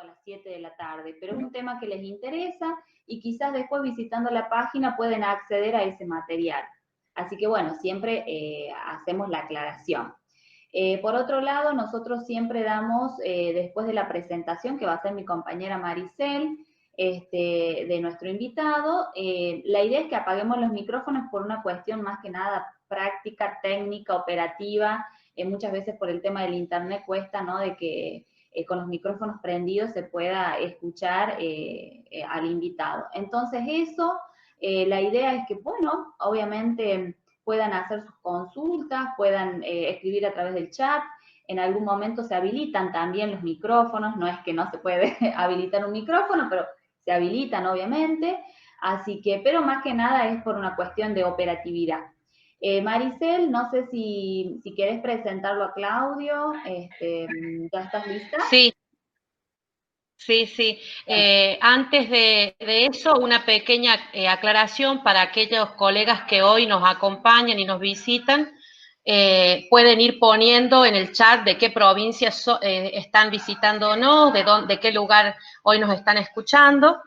las 7 de la tarde, pero es un tema que les interesa y quizás después visitando la página pueden acceder a ese material. Así que bueno, siempre hacemos la aclaración. Por otro lado, nosotros siempre damos, después de la presentación que va a hacer mi compañera Maricel, de nuestro invitado, la idea es que apaguemos los micrófonos por una cuestión más que nada práctica, técnica, operativa. Muchas veces por el tema del internet cuesta, ¿no?, de que con los micrófonos prendidos se pueda escuchar al invitado. Entonces eso, la idea es que, bueno, obviamente puedan hacer sus consultas, puedan escribir a través del chat. En algún momento se habilitan también los micrófonos, no es que no se puede habilitar un micrófono, pero se habilitan obviamente, así que, pero más que nada es por una cuestión de operatividad. Maricel, no sé si querés presentarlo a Claudio, ¿ya estás lista? Sí. Sí. Antes de eso, una pequeña aclaración para aquellos colegas que hoy nos acompañan y nos visitan. Pueden ir poniendo en el chat de qué provincias están visitando o no, de qué lugar hoy nos están escuchando.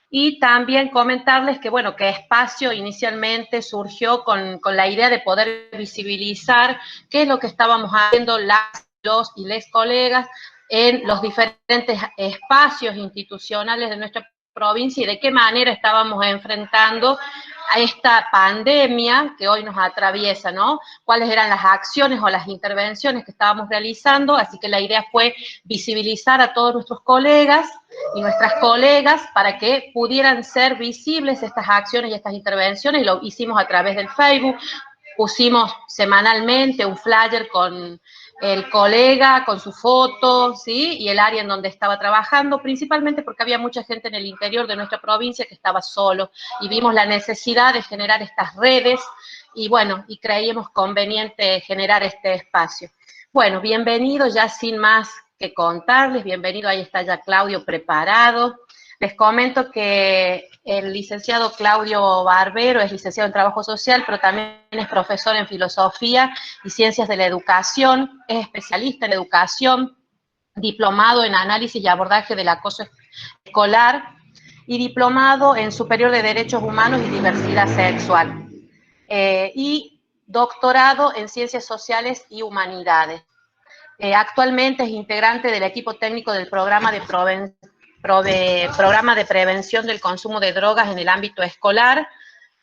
Y también comentarles que, bueno, que Espacio inicialmente surgió con la idea de poder visibilizar qué es lo que estábamos haciendo los y les colegas en los diferentes espacios institucionales de nuestra provincia y de qué manera estábamos enfrentando a esta pandemia que hoy nos atraviesa, ¿no? Cuáles eran las acciones o las intervenciones que estábamos realizando, así que la idea fue visibilizar a todos nuestros colegas y nuestras colegas para que pudieran ser visibles estas acciones y estas intervenciones, y lo hicimos a través del Facebook. Pusimos semanalmente un flyer con el colega, con su foto, ¿sí? Y el área en donde estaba trabajando, principalmente porque había mucha gente en el interior de nuestra provincia que estaba solo, y vimos la necesidad de generar estas redes, y bueno, y creíamos conveniente generar este espacio. Bueno, bienvenido, ya sin más que contarles, bienvenido, ahí está ya Claudio preparado. Les comento que el licenciado Claudio Barbero es licenciado en Trabajo Social, pero también es profesor en Filosofía y Ciencias de la Educación, es especialista en educación, diplomado en Análisis y Abordaje del Acoso Escolar y diplomado en Superior de Derechos Humanos y Diversidad Sexual, y doctorado en Ciencias Sociales y Humanidades. Actualmente es integrante del equipo técnico del programa de prevención del consumo de drogas en el ámbito escolar,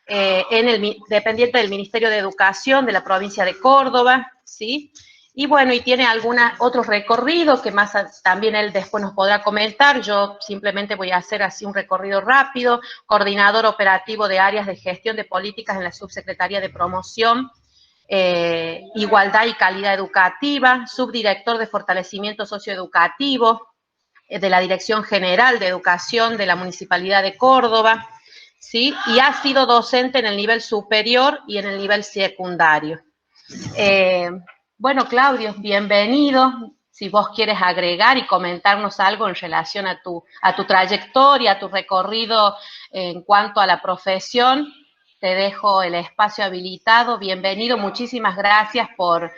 dependiente del Ministerio de Educación de la provincia de Córdoba, ¿sí? Y bueno, y tiene otros recorridos que más también él después nos podrá comentar. Yo simplemente voy a hacer así un recorrido rápido. Coordinador operativo de áreas de gestión de políticas en la Subsecretaría de Promoción, Igualdad y Calidad Educativa, subdirector de Fortalecimiento Socioeducativo de la Dirección General de Educación de la Municipalidad de Córdoba, ¿sí? Y ha sido docente en el nivel superior y en el nivel secundario. Bueno, Claudio, bienvenido. Si vos quieres agregar y comentarnos algo en relación a tu trayectoria, a tu recorrido en cuanto a la profesión, te dejo el espacio habilitado. Bienvenido, muchísimas gracias por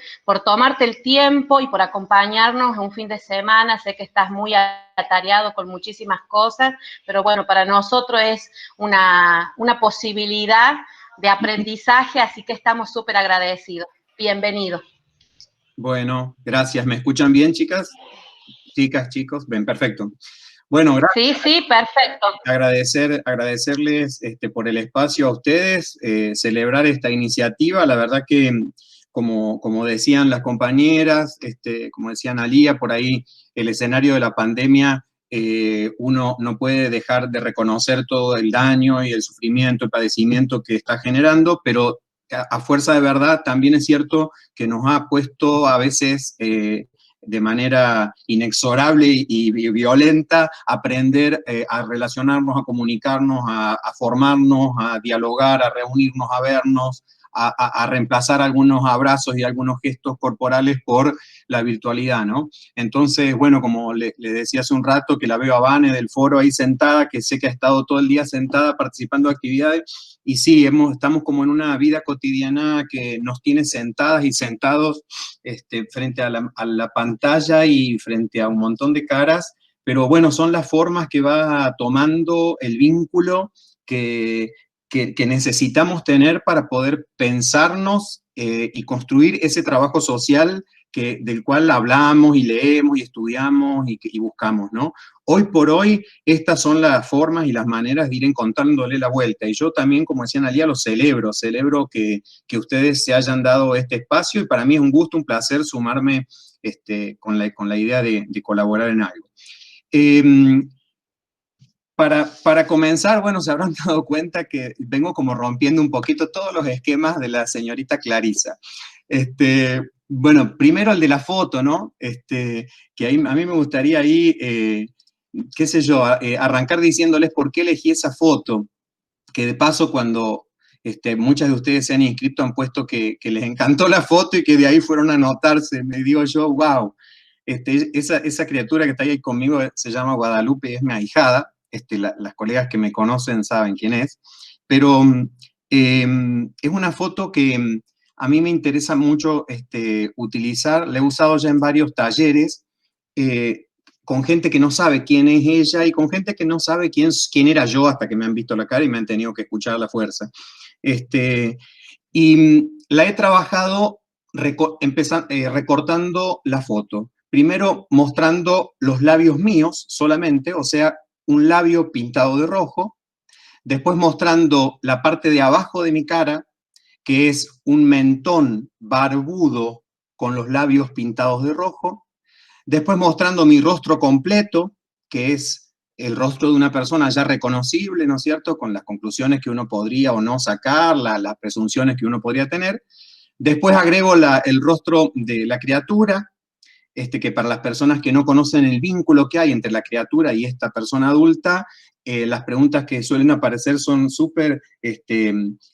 tomarte el tiempo y por acompañarnos en un fin de semana. Sé que estás muy atareado con muchísimas cosas, pero bueno, para nosotros es una posibilidad de aprendizaje, así que estamos súper agradecidos. Bienvenido. Bueno, gracias. ¿Me escuchan bien, chicas? Chicas, chicos, ven, perfecto. Bueno, gracias. Sí, perfecto. Agradecerles por el espacio a ustedes, celebrar esta iniciativa. La verdad que, como decían las compañeras, como decía Analía, por ahí el escenario de la pandemia, uno no puede dejar de reconocer todo el daño y el sufrimiento, el padecimiento que está generando, pero a fuerza de verdad también es cierto que nos ha puesto a veces de manera inexorable y violenta aprender a relacionarnos, a comunicarnos, a formarnos, a dialogar, a reunirnos, a vernos, a reemplazar algunos abrazos y algunos gestos corporales por la virtualidad, ¿no? Entonces, bueno, como le decía hace un rato, que la veo a Vane del foro ahí sentada, que sé que ha estado todo el día sentada participando de actividades, y sí, estamos como en una vida cotidiana que nos tiene sentadas y sentados frente a la pantalla y frente a un montón de caras pero bueno, son las formas que va tomando el vínculo que necesitamos tener para poder pensarnos y construir ese trabajo social del cual hablamos y leemos y estudiamos y buscamos, ¿no? Hoy por hoy, estas son las formas y las maneras de ir encontrándole la vuelta. Y yo también, como decía Analía, lo celebro que ustedes se hayan dado este espacio, y para mí es un gusto, un placer sumarme con la idea de colaborar en algo. Para comenzar, bueno, se habrán dado cuenta que vengo como rompiendo un poquito todos los esquemas de la señorita Clarisa. Bueno, primero el de la foto, ¿no? Que ahí, a mí me gustaría ahí, qué sé yo, arrancar diciéndoles por qué elegí esa foto, que de paso cuando muchas de ustedes se han inscrito han puesto que les encantó la foto y que de ahí fueron a anotarse. Me digo yo, wow, esa criatura que está ahí conmigo se llama Guadalupe y es mi ahijada. Las colegas que me conocen saben quién es, pero es una foto que a mí me interesa mucho utilizar, la he usado ya en varios talleres, con gente que no sabe quién es ella y con gente que no sabe quién era yo hasta que me han visto la cara y me han tenido que escuchar a la fuerza. Y la he trabajado recortando la foto. Primero mostrando los labios míos solamente, o sea, un labio pintado de rojo, después mostrando la parte de abajo de mi cara, que es un mentón barbudo con los labios pintados de rojo, después mostrando mi rostro completo, que es el rostro de una persona ya reconocible, ¿no es cierto?, con las conclusiones que uno podría o no sacar, las presunciones que uno podría tener. Después agrego el rostro de la criatura, que para las personas que no conocen el vínculo que hay entre la criatura y esta persona adulta, las preguntas que suelen aparecer son súper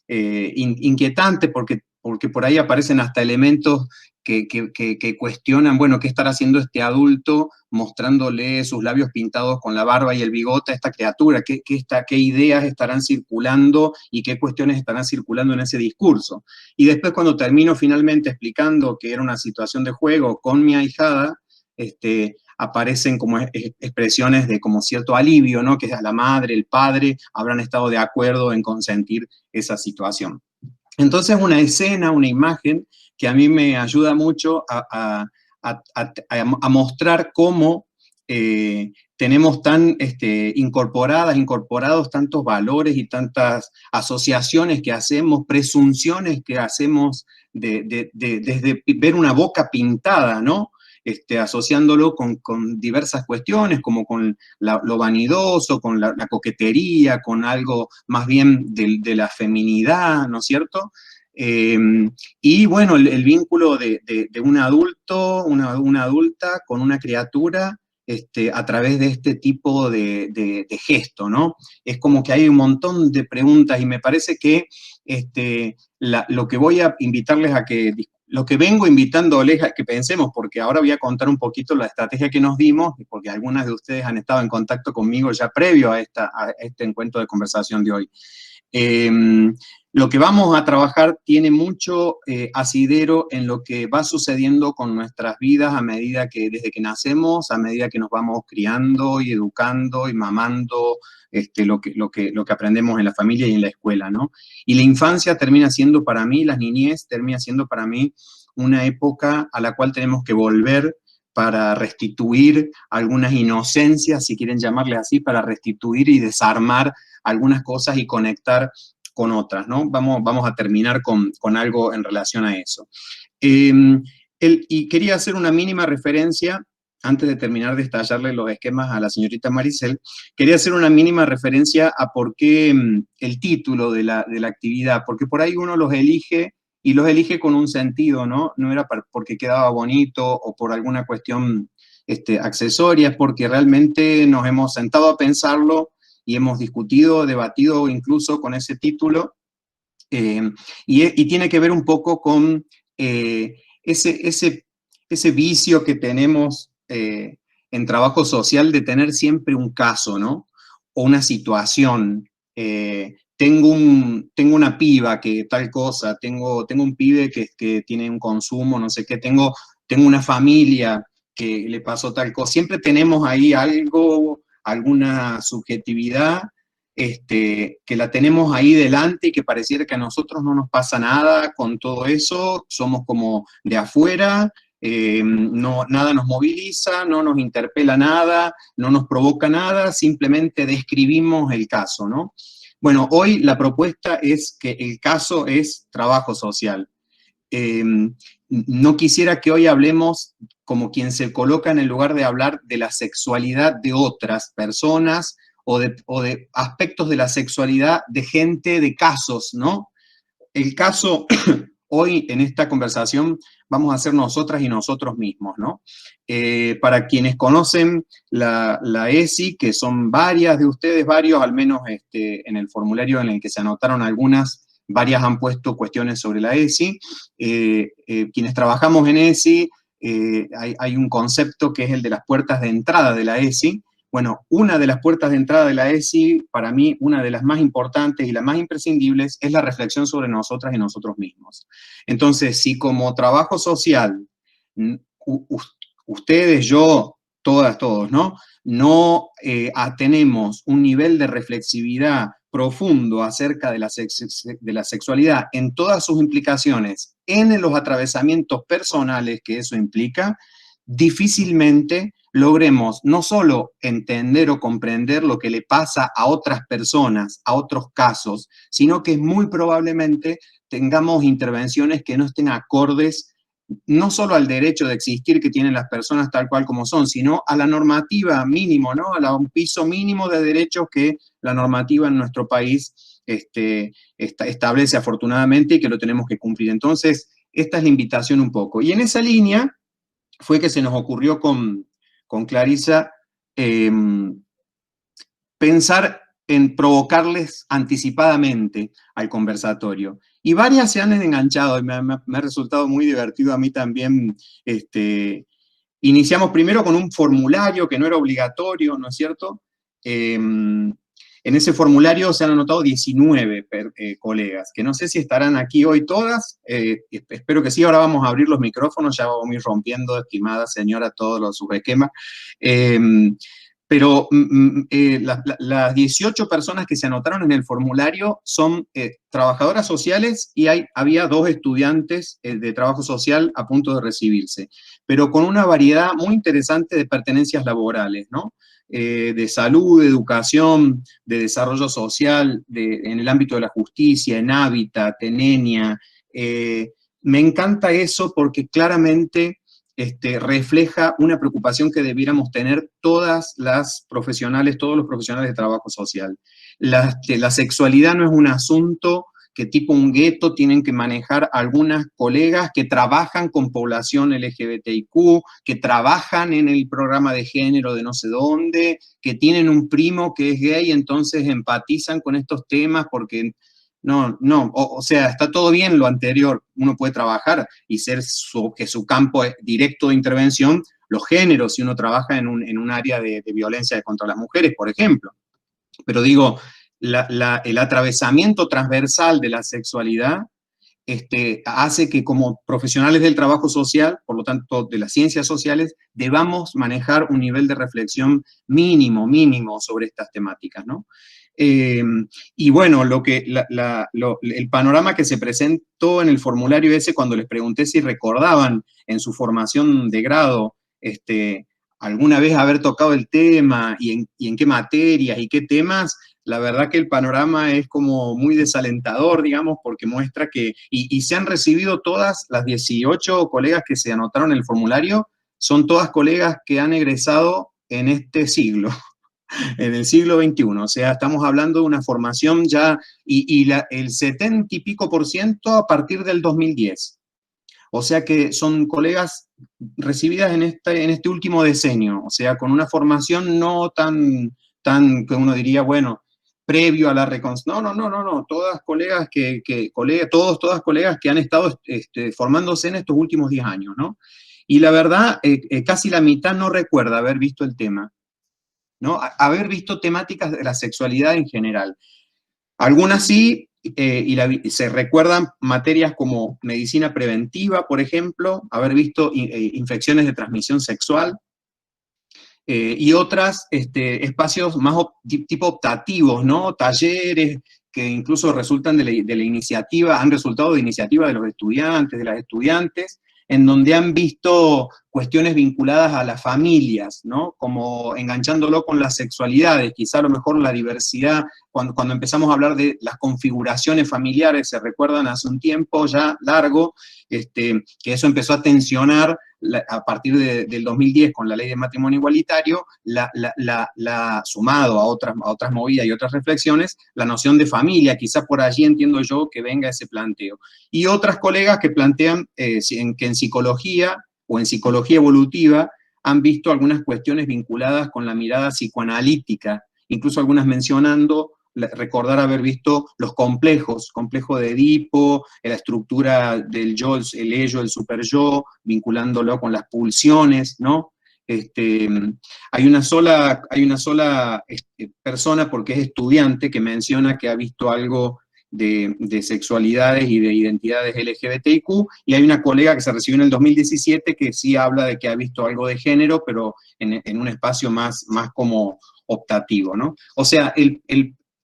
inquietantes porque por ahí aparecen hasta elementos que cuestionan, bueno, ¿qué estará haciendo este adulto mostrándole sus labios pintados con la barba y el bigote a esta criatura? ¿Qué ideas estarán circulando y qué cuestiones estarán circulando en ese discurso? Y después cuando termino finalmente explicando que era una situación de juego con mi ahijada, aparecen como expresiones de como cierto alivio, ¿no? Que la madre, el padre habrán estado de acuerdo en consentir esa situación. Entonces una escena, una imagen que a mí me ayuda mucho a mostrar cómo tenemos tan incorporados tantos valores y tantas asociaciones que hacemos, presunciones que hacemos desde ver una boca pintada, ¿no? Asociándolo con diversas cuestiones, como con lo vanidoso, con la coquetería, con algo más bien de la feminidad, ¿no es cierto? Y bueno, el vínculo de un adulto, una adulta con una criatura, a través de este tipo de gesto, ¿no? Es como que hay un montón de preguntas y me parece que lo que voy a invitarles lo que vengo invitándoles a que pensemos, porque ahora voy a contar un poquito la estrategia que nos dimos, porque algunas de ustedes han estado en contacto conmigo ya previo a este encuentro de conversación de hoy. Lo que vamos a trabajar tiene mucho asidero en lo que va sucediendo con nuestras vidas a medida desde que nacemos, a medida que nos vamos criando y educando y mamando lo que aprendemos en la familia y en la escuela, ¿no? Y la infancia termina siendo para mí, la niñez termina siendo para mí una época a la cual tenemos que volver para restituir algunas inocencias, si quieren llamarle así, para restituir y desarmar algunas cosas y conectar con otras, ¿no? Vamos a terminar con algo en relación a eso. Y quería hacer una mínima referencia, antes de terminar de estallarle los esquemas a la señorita Maricel, quería hacer una mínima referencia a por qué el título de la actividad, porque por ahí uno los elige y los elige con un sentido, ¿no? No era porque quedaba bonito o por alguna cuestión accesoria, es porque realmente nos hemos sentado a pensarlo y hemos discutido, debatido incluso con ese título, y tiene que ver un poco con ese vicio que tenemos en trabajo social de tener siempre un caso, ¿no? O una situación. Tengo una piba que tal cosa, tengo un pibe que tiene un consumo, no sé qué, tengo una familia que le pasó tal cosa. Siempre tenemos ahí algo, alguna subjetividad, que la tenemos ahí delante y que pareciera que a nosotros no nos pasa nada con todo eso, somos como de afuera, no, nada nos moviliza, no nos interpela nada, no nos provoca nada, simplemente describimos el caso, ¿no? Bueno, hoy la propuesta es que el caso es trabajo social. No quisiera que hoy hablemos como quien se coloca en el lugar de hablar de la sexualidad de otras personas o de aspectos de la sexualidad de gente, de casos, ¿no? El caso, hoy en esta conversación vamos a ser nosotras y nosotros mismos, ¿no? Para quienes conocen la ESI, que son varias de ustedes, varios, al menos en el formulario en el que se anotaron algunas, varias han puesto cuestiones sobre la ESI. Quienes trabajamos en ESI, hay un concepto que es el de las puertas de entrada de la ESI. Bueno, una de las puertas de entrada de la ESI, para mí, una de las más importantes y las más imprescindibles, es la reflexión sobre nosotras y nosotros mismos. Entonces, si como trabajo social, ustedes, yo, todas, todos, ¿no? No tenemos un nivel de reflexividad profundo acerca de la sexualidad en todas sus implicaciones, en los atravesamientos personales que eso implica, difícilmente logremos no solo entender o comprender lo que le pasa a otras personas, a otros casos, sino que muy probablemente tengamos intervenciones que no estén acordes no solo al derecho de existir que tienen las personas tal cual como son, sino a la normativa mínimo, ¿no? A un piso mínimo de derechos que la normativa en nuestro país establece afortunadamente y que lo tenemos que cumplir. Entonces, esta es la invitación un poco. Y en esa línea fue que se nos ocurrió con Clarisa pensar en provocarles anticipadamente al conversatorio. Y varias se han enganchado y me ha resultado muy divertido a mí también. Iniciamos primero con un formulario que no era obligatorio, ¿no es cierto? En ese formulario se han anotado 19 colegas, que no sé si estarán aquí hoy todas, espero que sí. Ahora vamos a abrir los micrófonos, ya vamos a ir rompiendo, estimada señora, todos los subesquemas. Pero las 18 personas que se anotaron en el formulario son trabajadoras sociales y había 2 estudiantes de trabajo social a punto de recibirse, pero con una variedad muy interesante de pertenencias laborales, ¿no? De salud, de educación, de desarrollo social, en el ámbito de la justicia, en hábitat, en ENIA. Me encanta eso porque claramente refleja una preocupación que debiéramos tener todas las profesionales, todos los profesionales de trabajo social. La sexualidad no es un asunto que tipo un gueto tienen que manejar algunas colegas que trabajan con población LGBTIQ, que trabajan en el programa de género de no sé dónde, que tienen un primo que es gay, entonces empatizan con estos temas porque... No, o sea, está todo bien lo anterior, uno puede trabajar y ser que su campo es directo de intervención, los géneros, si uno trabaja en un área de violencia contra las mujeres, por ejemplo. Pero digo, el atravesamiento transversal de la sexualidad hace que como profesionales del trabajo social, por lo tanto de las ciencias sociales, debamos manejar un nivel de reflexión mínimo sobre estas temáticas, ¿no? Y bueno, el panorama que se presentó en el formulario ese, cuando les pregunté si recordaban en su formación de grado alguna vez haber tocado el tema y en qué materias y qué temas, la verdad que el panorama es como muy desalentador, digamos, porque muestra que, y se han recibido todas las 18 colegas que se anotaron en el formulario, son todas colegas que han egresado en este siglo. En el siglo XXI, o sea, estamos hablando de una formación ya, el 70 y pico % a partir del 2010. O sea que son colegas recibidas en este último decenio, o sea, con una formación no tan que uno diría, bueno, previo a la reconstrucción. No, todas colegas todas colegas que han estado formándose en estos últimos 10 años, ¿no? Y la verdad, casi la mitad no recuerda haber visto el tema, ¿no? Haber visto temáticas de la sexualidad en general. Algunas sí, se recuerdan materias como medicina preventiva, por ejemplo, haber visto infecciones de transmisión sexual, y otras espacios más tipo optativos, ¿no? Talleres que incluso resultan de la iniciativa, han resultado de iniciativa de los estudiantes, de las estudiantes, en donde han visto cuestiones vinculadas a las familias, ¿no? Como enganchándolo con las sexualidades, quizá a lo mejor la diversidad, cuando empezamos a hablar de las configuraciones familiares, se recuerdan hace un tiempo ya largo, que eso empezó a tensionar a partir del 2010 con la ley de matrimonio igualitario, sumado a otras movidas y otras reflexiones, la noción de familia, quizá por allí entiendo yo que venga ese planteo. Y otras colegas que plantean que en psicología o en psicología evolutiva han visto algunas cuestiones vinculadas con la mirada psicoanalítica, incluso algunas mencionando recordar haber visto los complejos, complejo de Edipo, la estructura del yo, el ello, el superyo, vinculándolo con las pulsiones, ¿no? Hay una sola persona, porque es estudiante, que menciona que ha visto algo de sexualidades y de identidades LGBTIQ, y hay una colega que se recibió en el 2017 que sí habla de que ha visto algo de género, pero en un espacio más como optativo, ¿no? O sea,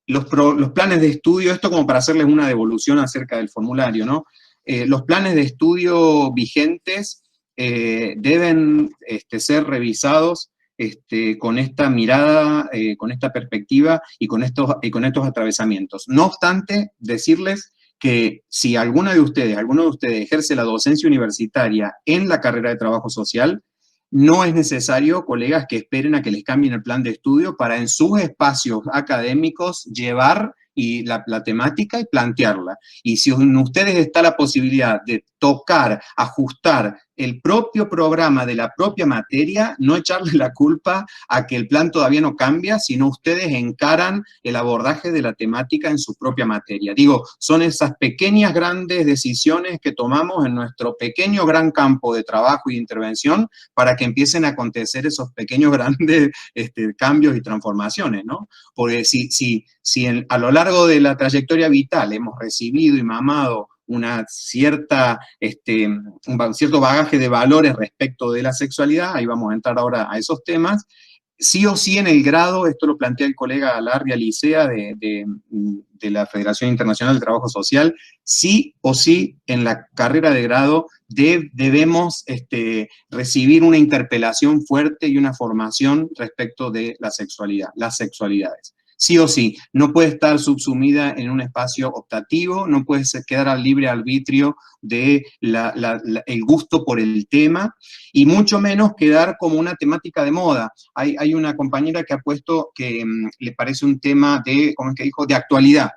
los planes de estudio, esto como para hacerles una devolución acerca del formulario, ¿no? Los planes de estudio vigentes deben ser revisados con esta mirada, con esta perspectiva y con estos atravesamientos. No obstante, decirles que si alguno de ustedes ejerce la docencia universitaria en la carrera de trabajo social, no es necesario, colegas, que esperen a que les cambien el plan de estudio para en sus espacios académicos llevar la temática y plantearla. Y si en ustedes está la posibilidad de tocar, ajustar el propio programa de la propia materia, no echarle la culpa a que el plan todavía no cambia, sino ustedes encaran el abordaje de la temática en su propia materia. Digo, son esas pequeñas grandes decisiones que tomamos en nuestro pequeño gran campo de trabajo y de intervención para que empiecen a acontecer esos pequeños grandes cambios y transformaciones, ¿no? Porque si a lo largo de la trayectoria vital hemos recibido y mamado un cierto bagaje de valores respecto de la sexualidad, ahí vamos a entrar ahora a esos temas, sí o sí en el grado, esto lo plantea el colega Larria Licea de la Federación Internacional del Trabajo Social, sí o sí en la carrera de grado debemos recibir una interpelación fuerte y una formación respecto de la sexualidad, las sexualidades. Sí o sí, no puede estar subsumida en un espacio optativo, no puede quedar al libre arbitrio de el gusto por el tema, y mucho menos quedar como una temática de moda. Hay una compañera que ha puesto que le parece un tema ¿cómo es que dijo?, de actualidad.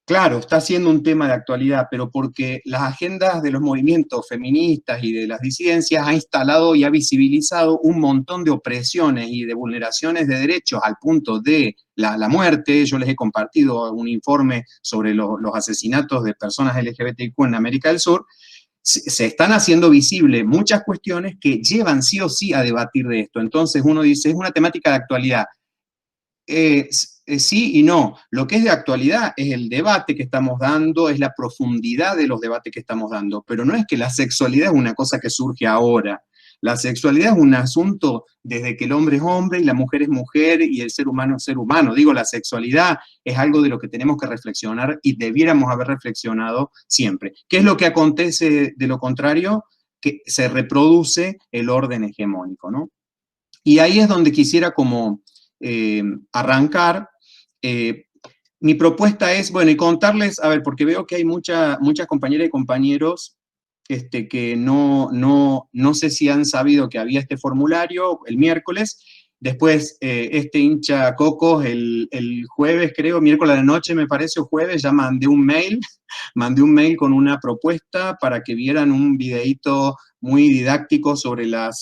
Claro, está siendo un tema de actualidad, pero porque las agendas de los movimientos feministas y de las disidencias ha instalado y ha visibilizado un montón de opresiones y de vulneraciones de derechos al punto de la muerte. Yo les he compartido un informe sobre los asesinatos de personas LGBTIQ en América del Sur. Se están haciendo visibles muchas cuestiones que llevan sí o sí a debatir de esto. Entonces uno dice, es una temática de actualidad. Sí y no. Lo que es de actualidad es el debate que estamos dando, es la profundidad de los debates que estamos dando, pero no es que la sexualidad es una cosa que surge ahora. La sexualidad es un asunto desde que el hombre es hombre y la mujer es mujer y el ser humano es ser humano. Digo, la sexualidad es algo de lo que tenemos que reflexionar y debiéramos haber reflexionado siempre. ¿Qué es lo que acontece de lo contrario? Que se reproduce el orden hegemónico, ¿no? Y ahí es donde quisiera como arrancar. Mi propuesta es, bueno, y contarles, a ver, porque veo que hay muchas compañeras y compañeros que no sé si han sabido que había este formulario el miércoles. Después, hincha cocos el jueves, creo, miércoles de la noche me parece, o jueves, ya mandé un mail con una propuesta para que vieran un videíto muy didáctico sobre la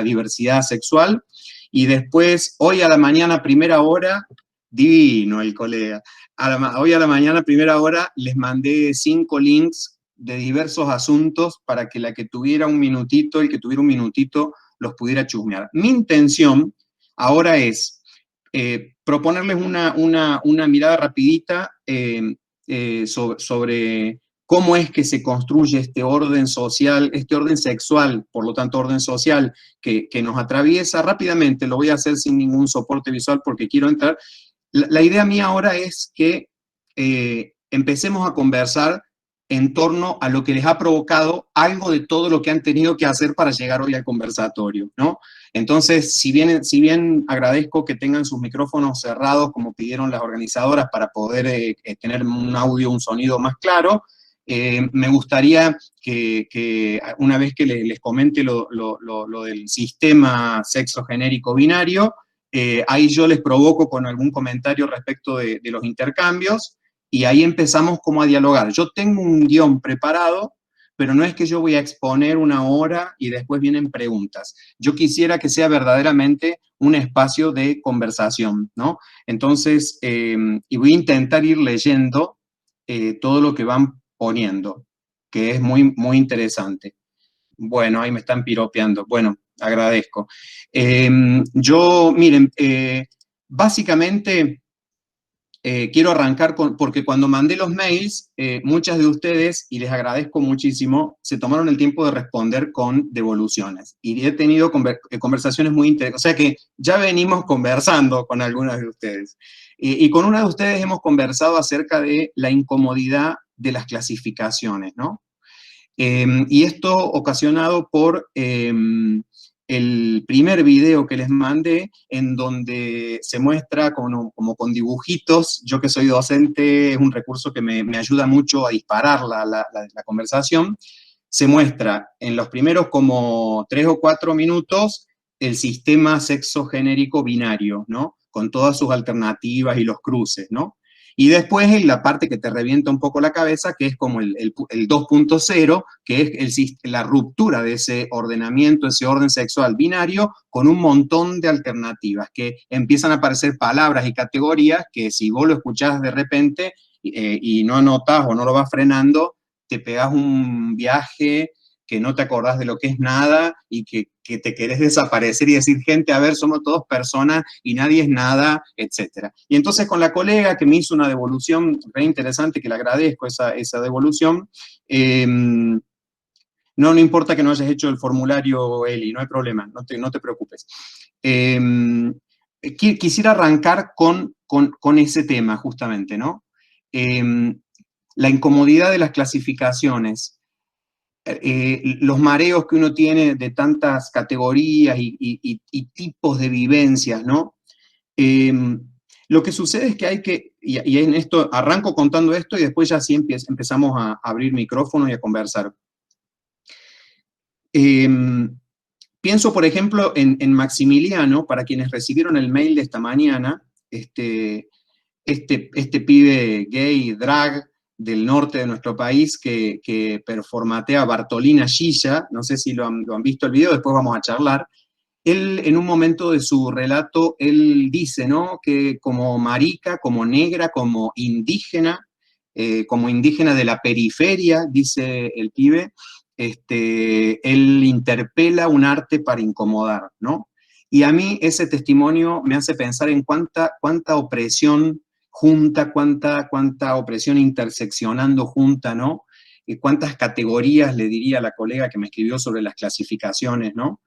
diversidad sexual. Y después, hoy a la mañana, primera hora, divino el colega, hoy a la mañana, primera hora, les mandé 5 links de diversos asuntos para que el que tuviera un minutito los pudiera chusmear. Mi intención ahora es proponerles una mirada rapidita sobre cómo es que se construye este orden social, este orden sexual, por lo tanto orden social, que nos atraviesa rápidamente. Lo voy a hacer sin ningún soporte visual porque quiero entrar. La idea mía ahora es que empecemos a conversar en torno a lo que les ha provocado algo de todo lo que han tenido que hacer para llegar hoy al conversatorio, ¿no? Entonces, si bien agradezco que tengan sus micrófonos cerrados, como pidieron las organizadoras, para poder tener un audio, un sonido más claro, me gustaría que una vez que les comente lo del sistema sexo genérico binario, ahí yo les provoco con algún comentario respecto de los intercambios, y ahí empezamos como a dialogar. Yo tengo un guión preparado, pero no es que yo voy a exponer una hora y después vienen preguntas. Yo quisiera que sea verdaderamente un espacio de conversación, ¿no? Entonces, y voy a intentar ir leyendo todo lo que van poniendo, que es muy, muy interesante. Bueno, ahí me están piropeando. Bueno, agradezco. Miren, básicamente quiero arrancar porque cuando mandé los mails, muchas de ustedes, y les agradezco muchísimo, se tomaron el tiempo de responder con devoluciones. Y he tenido conversaciones muy interesantes. O sea que ya venimos conversando con algunas de ustedes. Y con una de ustedes hemos conversado acerca de la incomodidad de las clasificaciones, ¿no? Y esto ocasionado por el primer video que les mandé, en donde se muestra como con dibujitos. Yo que soy docente, es un recurso que me ayuda mucho a disparar la conversación. Se muestra en los primeros como 3 o 4 minutos el sistema sexo genérico binario, ¿no? Con todas sus alternativas y los cruces, ¿no? Y después en la parte que te revienta un poco la cabeza, que es como el 2.0, que es la ruptura de ese ordenamiento, ese orden sexual binario, con un montón de alternativas, que empiezan a aparecer palabras y categorías que si vos lo escuchás de repente y no anotás o no lo vas frenando, te pegás un viaje que no te acordás de lo que es nada y que te querés desaparecer y decir, gente, a ver, somos todos personas y nadie es nada, etc. Y entonces con la colega que me hizo una devolución re interesante, que le agradezco esa devolución, no importa que no hayas hecho el formulario, Eli, no hay problema, no te preocupes. Quisiera arrancar con ese tema, justamente, ¿no? La incomodidad de las clasificaciones. Los mareos que uno tiene de tantas categorías y tipos de vivencias, ¿no? Lo que sucede es que hay que, y en esto, arranco contando esto y después ya sí empezamos a abrir micrófonos y a conversar. Pienso, por ejemplo, en Maximiliano, para quienes recibieron el mail de esta mañana, este pibe gay, drag, del norte de nuestro país, que performatea Bartolina Gilla, no sé si lo han visto el video, después vamos a charlar. Él, en un momento de su relato, él dice, ¿no?, que como marica, como negra, como indígena de la periferia, dice el pibe, él interpela un arte para incomodar, ¿no? Y a mí ese testimonio me hace pensar en cuánta opresión junta, cuánta opresión interseccionando junta, ¿no? Cuántas categorías, le diría a la colega que me escribió sobre las clasificaciones, ¿no?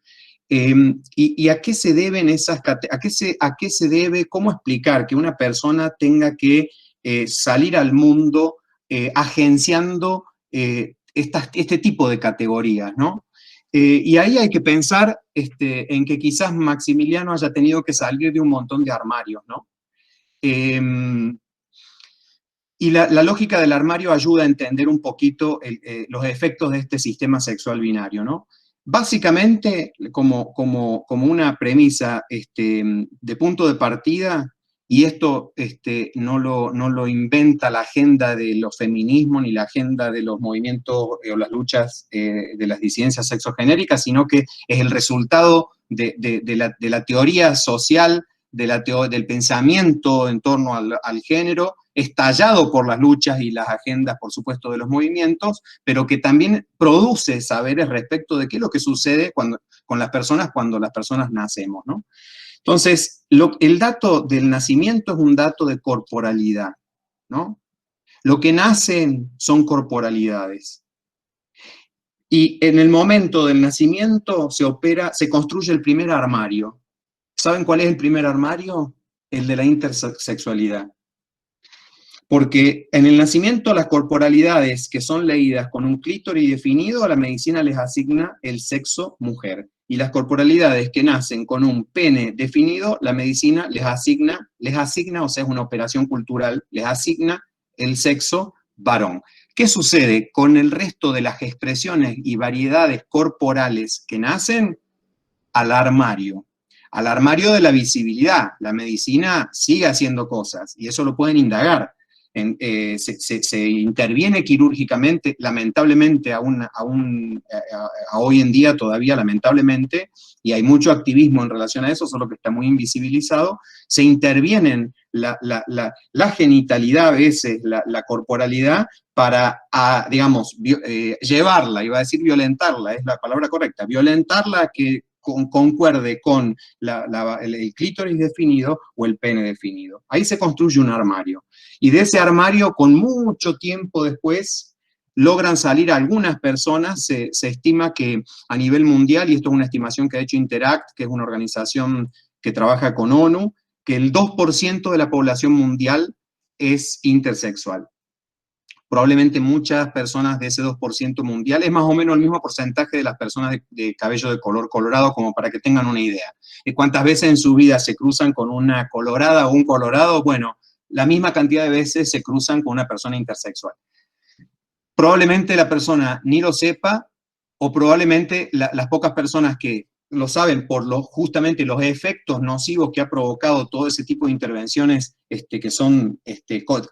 ¿Y a qué se deben a qué se debe, cómo explicar que una persona tenga que salir al mundo agenciando este tipo de categorías, ¿no? Y ahí hay que pensar en que quizás Maximiliano haya tenido que salir de un montón de armarios, ¿no? Y la lógica del armario ayuda a entender un poquito los efectos de este sistema sexual binario, ¿no? Básicamente, como una premisa de punto de partida, y esto no lo inventa la agenda de los feminismos ni la agenda de los movimientos o las luchas de las disidencias sexogenéricas, sino que es el resultado de la teoría social, del pensamiento en torno al género, estallado por las luchas y las agendas, por supuesto, de los movimientos, pero que también produce saberes respecto de qué es lo que sucede con las personas cuando las personas nacemos, ¿no? Entonces, el dato del nacimiento es un dato de corporalidad, ¿no? Lo que nacen son corporalidades. Y en el momento del nacimiento se construye el primer armario. ¿Saben cuál es el primer armario? El de la intersexualidad. Porque en el nacimiento las corporalidades que son leídas con un clítoris definido, a la medicina les asigna el sexo mujer. Y las corporalidades que nacen con un pene definido, la medicina les asigna, o sea, es una operación cultural, les asigna el sexo varón. ¿Qué sucede con el resto de las expresiones y variedades corporales que nacen? Al armario de la visibilidad. La medicina sigue haciendo cosas y eso lo pueden indagar. Se interviene quirúrgicamente, lamentablemente, hoy en día todavía, lamentablemente, y hay mucho activismo en relación a eso, solo que está muy invisibilizado, se intervienen la genitalidad a veces, la corporalidad, para, digamos, llevarla, iba a decir violentarla, es la palabra correcta, violentarla que concuerde con el clítoris definido o el pene definido. Ahí se construye un armario. Y de ese armario, con mucho tiempo después, logran salir algunas personas. Se estima que a nivel mundial, y esto es una estimación que ha hecho Interact, que es una organización que trabaja con ONU, que el 2% de la población mundial es intersexual. Probablemente muchas personas de ese 2% mundial, es más o menos el mismo porcentaje de las personas de cabello de color colorado, como para que tengan una idea. ¿Cuántas veces en su vida se cruzan con una colorada o un colorado? Bueno, la misma cantidad de veces se cruzan con una persona intersexual. Probablemente la persona ni lo sepa, o probablemente las pocas personas que lo saben por justamente los efectos nocivos que ha provocado todo ese tipo de intervenciones que son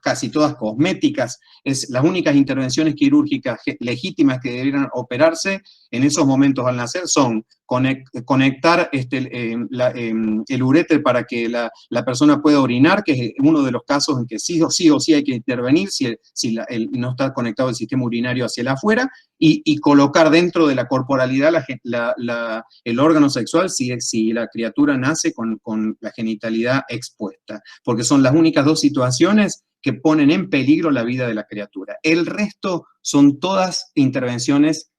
casi todas cosméticas, las únicas intervenciones quirúrgicas legítimas que deberían operarse en esos momentos al nacer son conectar el uréter para que la persona pueda orinar, que es uno de los casos en que sí o sí hay que intervenir si no está conectado el sistema urinario hacia el afuera, y colocar dentro de la corporalidad el órgano sexual si la criatura nace con la genitalidad expuesta, porque son las únicas dos situaciones que ponen en peligro la vida de la criatura. El resto son todas intervenciones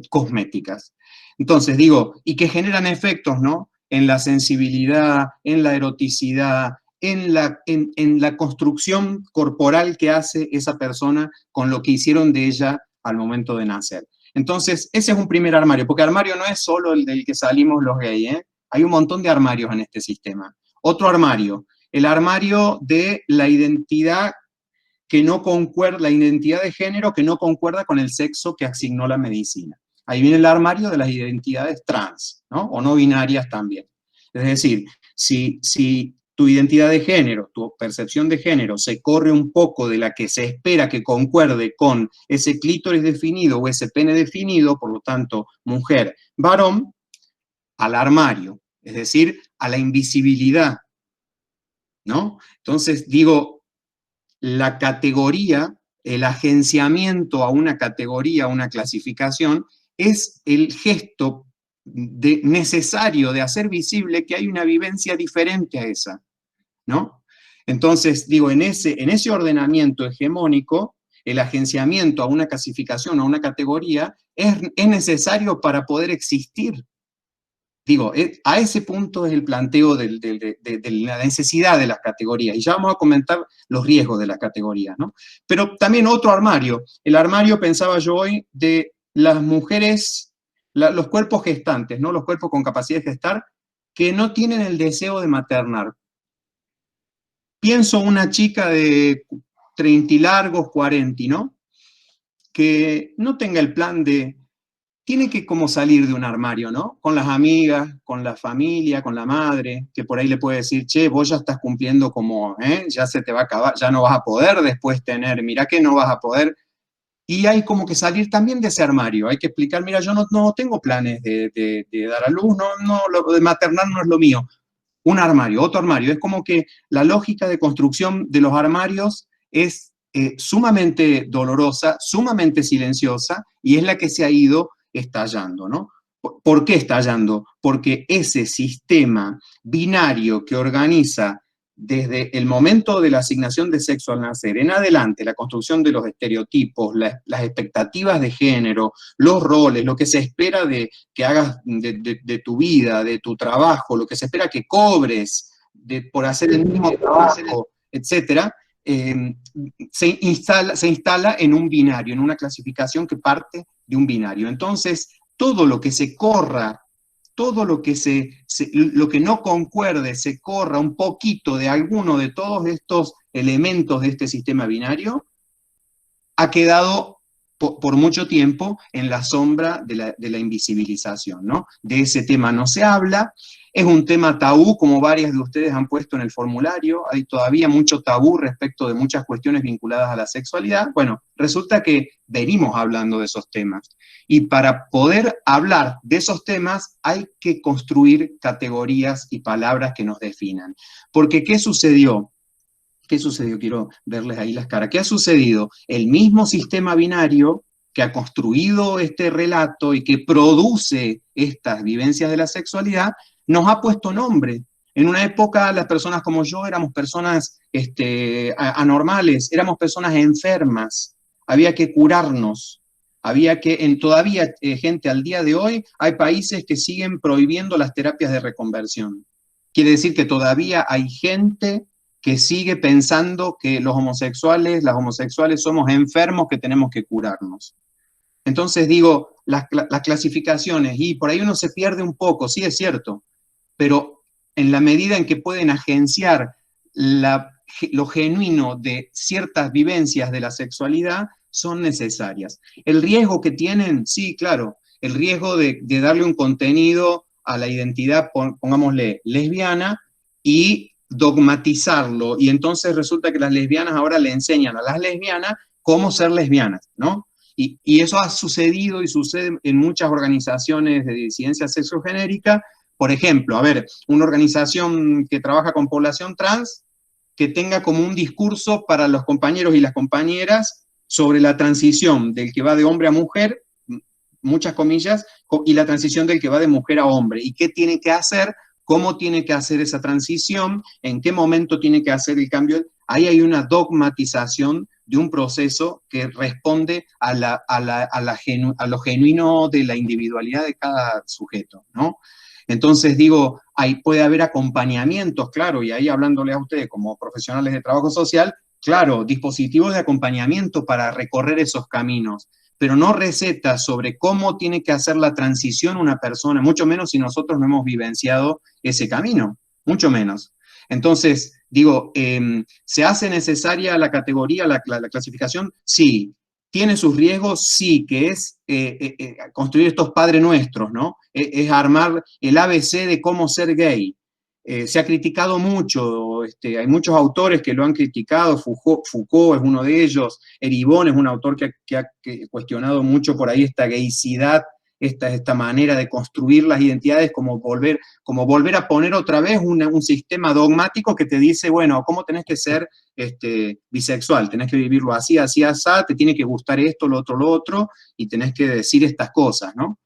cosméticas. Entonces digo, y que generan efectos, ¿no? En la sensibilidad, en la eroticidad, en la construcción corporal que hace esa persona con lo que hicieron de ella al momento de nacer. Entonces, ese es un primer armario, porque armario no es solo el del que salimos los gays, ¿eh? Hay un montón de armarios en este sistema. Otro armario, el armario de la identidad que no concuerda, la identidad de género que no concuerda con el sexo que asignó la medicina. Ahí viene el armario de las identidades trans, ¿no? O no binarias también. Es decir, si tu identidad de género, tu percepción de género se corre un poco de la que se espera que concuerde con ese clítoris definido o ese pene definido, por lo tanto, mujer, varón, al armario, es decir, a la invisibilidad, ¿no? Entonces, digo, la categoría, el agenciamiento a una categoría, a una clasificación, es el gesto necesario de hacer visible que hay una vivencia diferente a esa, ¿no? Entonces, digo, en ese ordenamiento hegemónico, el agenciamiento a una clasificación, a una categoría, es necesario para poder existir. Digo, a ese punto es el planteo de la necesidad de las categorías, y ya vamos a comentar los riesgos de las categorías, ¿no? Pero también otro armario, el armario, pensaba yo hoy, de las mujeres, los cuerpos gestantes, ¿no? Los cuerpos con capacidad de gestar, que no tienen el deseo de maternar. Pienso una chica de 30 y largos, 40, ¿no? Que no tenga el plan tiene que como salir de un armario, ¿no? Con las amigas, con la familia, con la madre, que por ahí le puede decir, che, vos ya estás cumpliendo como, ya se te va a acabar, ya no vas a poder después tener, mirá que no vas a poder. Y hay como que salir también de ese armario, hay que explicar, mira, yo no tengo planes de dar a luz, lo de maternar no es lo mío. Un armario, otro armario, es como que la lógica de construcción de los armarios es sumamente dolorosa, sumamente silenciosa, y es la que se ha ido estallando, ¿no? ¿Por qué estallando? Porque ese sistema binario que organiza desde el momento de la asignación de sexo al nacer en adelante, la construcción de los estereotipos, las expectativas de género, los roles, lo que se espera de que hagas de tu vida, de tu trabajo, lo que se espera que cobres por hacer el mismo trabajo, etcétera, se instala en un binario, en una clasificación que parte de un binario. Entonces, todo lo que se corra, todo lo que, lo que no concuerde, se corra un poquito de alguno de todos estos elementos de este sistema binario, ha quedado por mucho tiempo en la sombra de la invisibilización, ¿no? De ese tema no se habla, es un tema tabú, como varias de ustedes han puesto en el formulario, hay todavía mucho tabú respecto de muchas cuestiones vinculadas a la sexualidad. Bueno, resulta que venimos hablando de esos temas, y para poder hablar de esos temas hay que construir categorías y palabras que nos definan. Porque, ¿qué sucedió? ¿Qué sucedió? Quiero verles ahí las caras. ¿Qué ha sucedido? El mismo sistema binario que ha construido este relato y que produce estas vivencias de la sexualidad, nos ha puesto nombre. En una época las personas como yo éramos personas anormales, éramos personas enfermas, había que curarnos, había que, todavía gente al día de hoy, hay países que siguen prohibiendo las terapias de reconversión. Quiere decir que todavía hay gente que sigue pensando que los homosexuales, las homosexuales somos enfermos que tenemos que curarnos. Entonces digo, las clasificaciones, y por ahí uno se pierde un poco, sí es cierto, pero en la medida en que pueden agenciar lo genuino de ciertas vivencias de la sexualidad, son necesarias. El riesgo que tienen, sí, claro, el riesgo de darle un contenido a la identidad, pongámosle, lesbiana, y dogmatizarlo, y entonces resulta que las lesbianas ahora le enseñan a las lesbianas cómo ser lesbianas, ¿no? Y eso ha sucedido y sucede en muchas organizaciones de disidencia sexogenérica. Por ejemplo, a ver, una organización que trabaja con población trans, que tenga como un discurso para los compañeros y las compañeras sobre la transición del que va de hombre a mujer, muchas comillas, y la transición del que va de mujer a hombre, y qué tiene que hacer, cómo tiene que hacer esa transición, en qué momento tiene que hacer el cambio. Ahí hay una dogmatización de un proceso que responde a lo genuino de la individualidad de cada sujeto, ¿no? Entonces digo, puede haber acompañamientos, claro, y ahí hablándole a ustedes como profesionales de trabajo social, claro, dispositivos de acompañamiento para recorrer esos caminos, pero no recetas sobre cómo tiene que hacer la transición una persona, mucho menos si nosotros no hemos vivenciado ese camino, mucho menos. Entonces, digo, ¿se hace necesaria la categoría, la clasificación? Sí. ¿Tiene sus riesgos? Sí, que es construir estos padres nuestros, ¿no? Es armar el ABC de cómo ser gay. Se ha criticado mucho, hay muchos autores que lo han criticado, Foucault es uno de ellos, Eribon es un autor que ha cuestionado mucho por ahí esta gaycidad, esta manera de construir las identidades, como volver a poner otra vez un sistema dogmático que te dice, bueno, ¿cómo tenés que ser bisexual? Tenés que vivirlo así, así, así, te tiene que gustar esto, lo otro, y tenés que decir estas cosas, ¿no?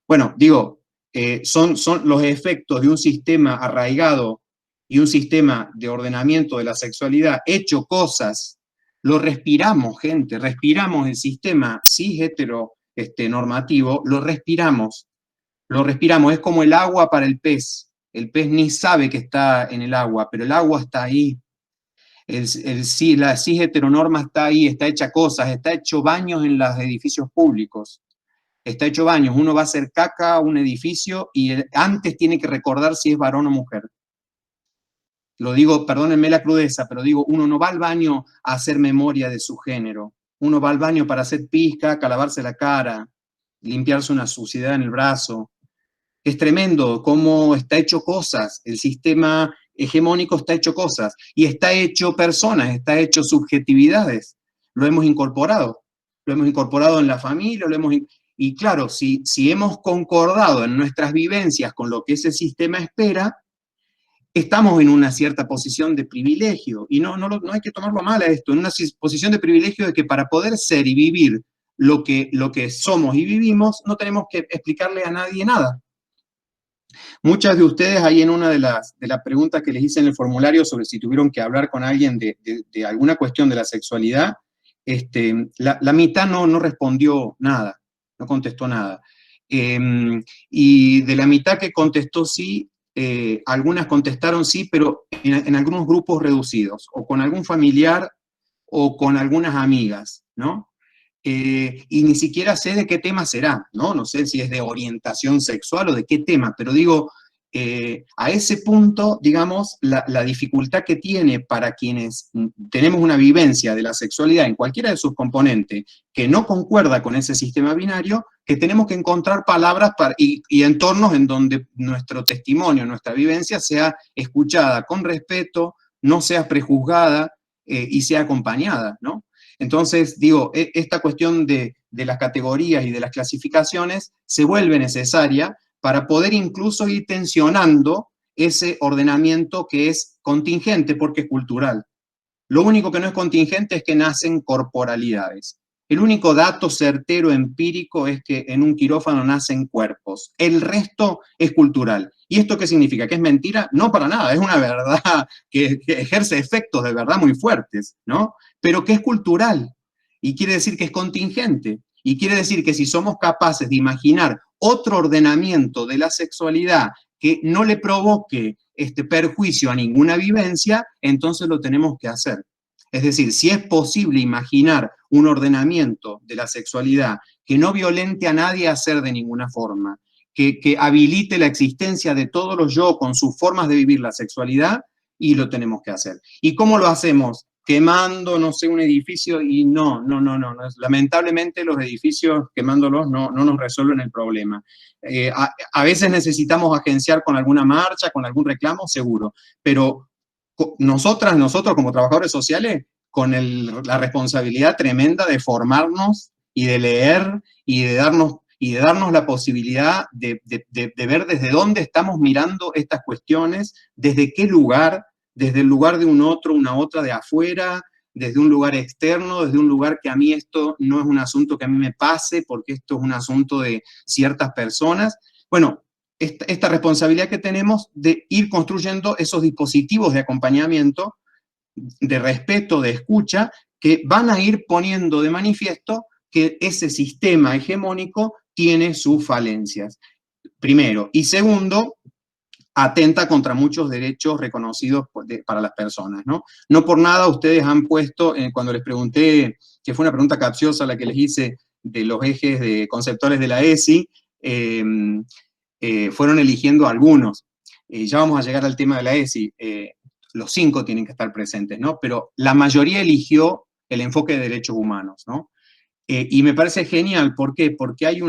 Bueno, digo, son los efectos de un sistema arraigado y un sistema de ordenamiento de la sexualidad hecho cosas, lo respiramos, gente, respiramos el sistema cis hetero normativo, lo respiramos, es como el agua para el pez ni sabe que está en el agua, pero el agua está ahí, la cis heteronorma está ahí, está hecha cosas, está hecho baños en los edificios públicos, está hecho baños, uno va a hacer caca a un edificio y antes tiene que recordar si es varón o mujer. Lo digo, perdónenme la crudeza, pero digo, uno no va al baño a hacer memoria de su género, uno va al baño para hacer pizca, lavarse la cara, limpiarse una suciedad en el brazo. Es tremendo cómo está hecho cosas, el sistema hegemónico está hecho cosas, y está hecho personas, está hecho subjetividades, lo hemos incorporado en la familia, y claro, si hemos concordado en nuestras vivencias con lo que ese sistema espera, estamos en una cierta posición de privilegio, y no hay que tomarlo mal a esto, en una posición de privilegio de que para poder ser y vivir lo que somos y vivimos, no tenemos que explicarle a nadie nada. Muchas de ustedes, ahí en una de las preguntas que les hice en el formulario sobre si tuvieron que hablar con alguien de alguna cuestión de la sexualidad, la mitad no respondió nada, no contestó nada. Y de la mitad que contestó sí, algunas contestaron sí, pero en algunos grupos reducidos, o con algún familiar, o con algunas amigas, ¿no? Y ni siquiera sé de qué tema será, ¿no? No sé si es de orientación sexual o de qué tema, pero digo, a ese punto, digamos, la dificultad que tiene para quienes tenemos una vivencia de la sexualidad en cualquiera de sus componentes que no concuerda con ese sistema binario, que tenemos que encontrar palabras y entornos en donde nuestro testimonio, nuestra vivencia sea escuchada con respeto, no sea prejuzgada y sea acompañada, ¿no? Entonces, digo, esta cuestión de las categorías y de las clasificaciones se vuelve necesaria para poder incluso ir tensionando ese ordenamiento que es contingente porque es cultural. Lo único que no es contingente es que nacen corporalidades. El único dato certero empírico es que en un quirófano nacen cuerpos. El resto es cultural. ¿Y esto qué significa? ¿Que es mentira? No, para nada. Es una verdad que ejerce efectos de verdad muy fuertes, ¿no? Pero que es cultural. Y quiere decir que es contingente. Y quiere decir que si somos capaces de imaginar otro ordenamiento de la sexualidad que no le provoque perjuicio a ninguna vivencia, entonces lo tenemos que hacer. Es decir, si es posible imaginar un ordenamiento de la sexualidad que no violente a nadie a hacer de ninguna forma, que habilite la existencia de todos los yo con sus formas de vivir la sexualidad, y lo tenemos que hacer. ¿Y cómo lo hacemos? Quemando, no sé, un edificio, y no. Lamentablemente los edificios, quemándolos, no nos resuelven el problema. A veces necesitamos agenciar con alguna marcha, con algún reclamo, seguro, pero nosotros como trabajadores sociales, con la responsabilidad tremenda de formarnos y de leer y de darnos la posibilidad de ver desde dónde estamos mirando estas cuestiones, desde qué lugar, desde el lugar de un otro, una otra de afuera, desde un lugar externo, desde un lugar que a mí esto no es un asunto que a mí me pase, porque esto es un asunto de ciertas personas. Bueno, esta responsabilidad que tenemos de ir construyendo esos dispositivos de acompañamiento, de respeto, de escucha, que van a ir poniendo de manifiesto que ese sistema hegemónico tiene sus falencias, primero. Y segundo, atenta contra muchos derechos reconocidos para las personas, ¿no? No por nada ustedes han puesto, cuando les pregunté, que fue una pregunta capciosa la que les hice de los ejes conceptuales de la ESI, fueron eligiendo algunos. Ya vamos a llegar al tema de la ESI. Los 5 tienen que estar presentes, ¿no? Pero la mayoría eligió el enfoque de derechos humanos, ¿no? Y me parece genial, ¿por qué? Porque hay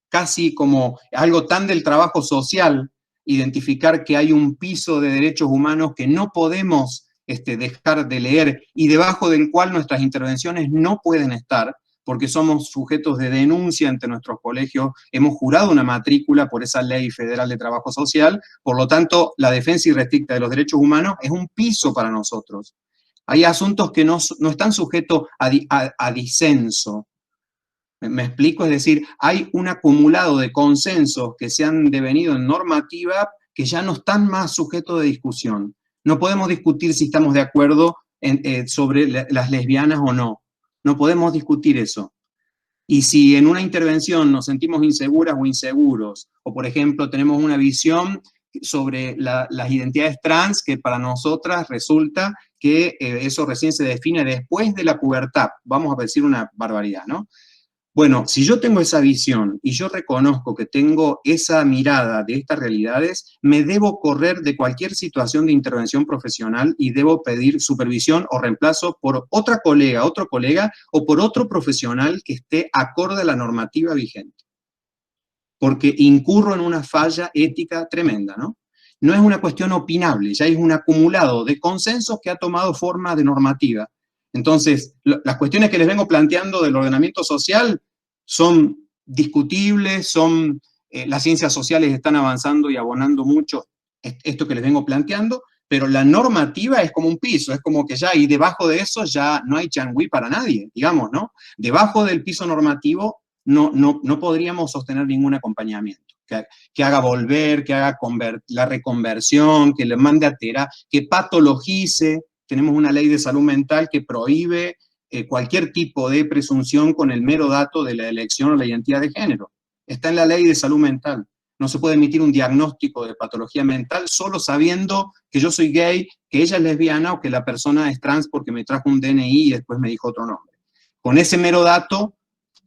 casi como algo tan del trabajo social, identificar que hay un piso de derechos humanos que no podemos dejar de leer y debajo del cual nuestras intervenciones no pueden estar, porque somos sujetos de denuncia ante nuestros colegios, hemos jurado una matrícula por esa ley federal de trabajo social, por lo tanto, la defensa irrestricta de los derechos humanos es un piso para nosotros. Hay asuntos que no están sujetos a disenso. ¿Me explico? Es decir, hay un acumulado de consensos que se han devenido en normativa que ya no están más sujetos de discusión. No podemos discutir si estamos de acuerdo sobre las lesbianas o no. No podemos discutir eso. Y si en una intervención nos sentimos inseguras o inseguros, o por ejemplo tenemos una visión sobre las identidades trans, que para nosotras resulta que eso recién se define después de la pubertad, vamos a decir una barbaridad, ¿no? Bueno, si yo tengo esa visión y yo reconozco que tengo esa mirada de estas realidades, me debo correr de cualquier situación de intervención profesional y debo pedir supervisión o reemplazo por otra colega, otro colega o por otro profesional que esté acorde a la normativa vigente. Porque incurro en una falla ética tremenda, ¿no? No es una cuestión opinable, ya es un acumulado de consensos que ha tomado forma de normativa. Entonces, las cuestiones que les vengo planteando del ordenamiento social son discutibles, las ciencias sociales están avanzando y abonando mucho esto que les vengo planteando, pero la normativa es como un piso, es como que ya, y debajo de eso ya no hay changüí para nadie, digamos, ¿no? Debajo del piso normativo no podríamos sostener ningún acompañamiento. Que haga volver, que haga la reconversión, que le mande a terapia, que patologice. Tenemos una ley de salud mental que prohíbe cualquier tipo de presunción con el mero dato de la elección o la identidad de género. Está en la ley de salud mental. No se puede emitir un diagnóstico de patología mental solo sabiendo que yo soy gay, que ella es lesbiana o que la persona es trans porque me trajo un DNI y después me dijo otro nombre. Con ese mero dato,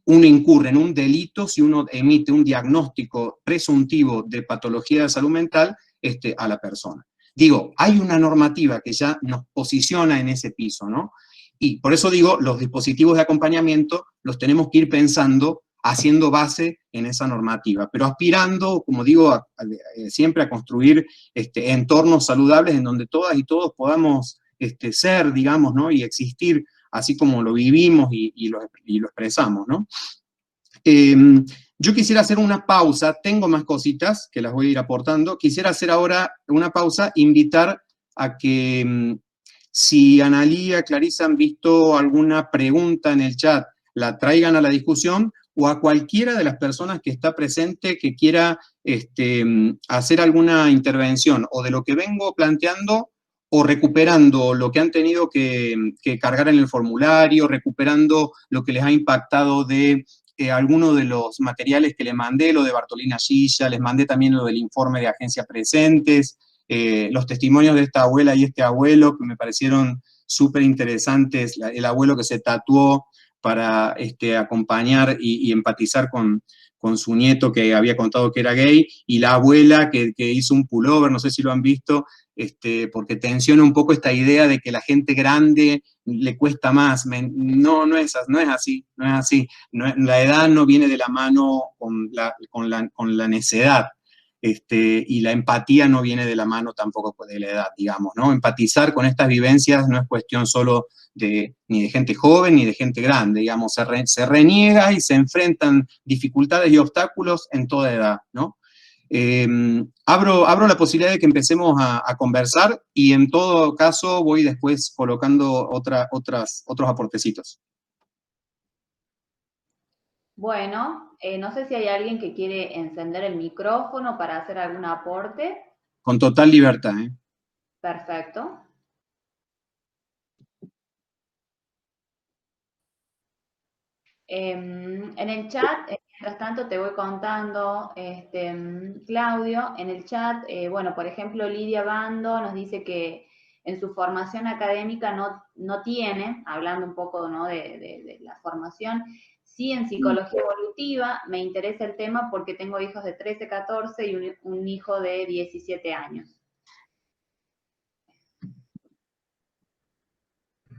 uno incurre en un delito si uno emite un diagnóstico presuntivo de patología de salud mental a la persona. Digo, hay una normativa que ya nos posiciona en ese piso, ¿no? Y por eso digo, los dispositivos de acompañamiento los tenemos que ir pensando haciendo base en esa normativa, pero aspirando, como digo, siempre a construir entornos saludables en donde todas y todos podamos ser, digamos, ¿no? Y existir así como lo vivimos y lo expresamos, ¿no? Yo quisiera hacer una pausa, tengo más cositas que las voy a ir aportando, quisiera hacer ahora una pausa, invitar a que si Analía, Clarisa han visto alguna pregunta en el chat, la traigan a la discusión, o a cualquiera de las personas que está presente que quiera hacer alguna intervención, o de lo que vengo planteando, o recuperando lo que han tenido que cargar en el formulario, recuperando lo que les ha impactado de algunos de los materiales que les mandé, lo de Bartolina Gilla, les mandé también lo del informe de Agencia Presentes, los testimonios de esta abuela y este abuelo, que me parecieron súper interesantes, el abuelo que se tatuó para acompañar y empatizar con su nieto que había contado que era gay, y la abuela que hizo un pullover, no sé si lo han visto, porque tensiona un poco esta idea de que la gente grande le cuesta más. No es así. La edad no viene de la mano con la necedad. Y la empatía no viene de la mano tampoco de la edad, digamos, ¿no? Empatizar con estas vivencias no es cuestión solo ni de gente joven ni de gente grande, digamos, se reniega y se enfrentan dificultades y obstáculos en toda edad, ¿no? Abro la posibilidad de que empecemos a conversar y en todo caso voy después colocando otros aportecitos. Bueno, no sé si hay alguien que quiere encender el micrófono para hacer algún aporte. Con total libertad, ¿eh? Perfecto. En el chat, mientras tanto te voy contando, Claudio, en el chat, bueno, por ejemplo, Lidia Bando nos dice que en su formación académica no tiene, hablando un poco, ¿no?, de la formación, sí en psicología evolutiva, me interesa el tema porque tengo hijos de 13, 14 y un hijo de 17 años.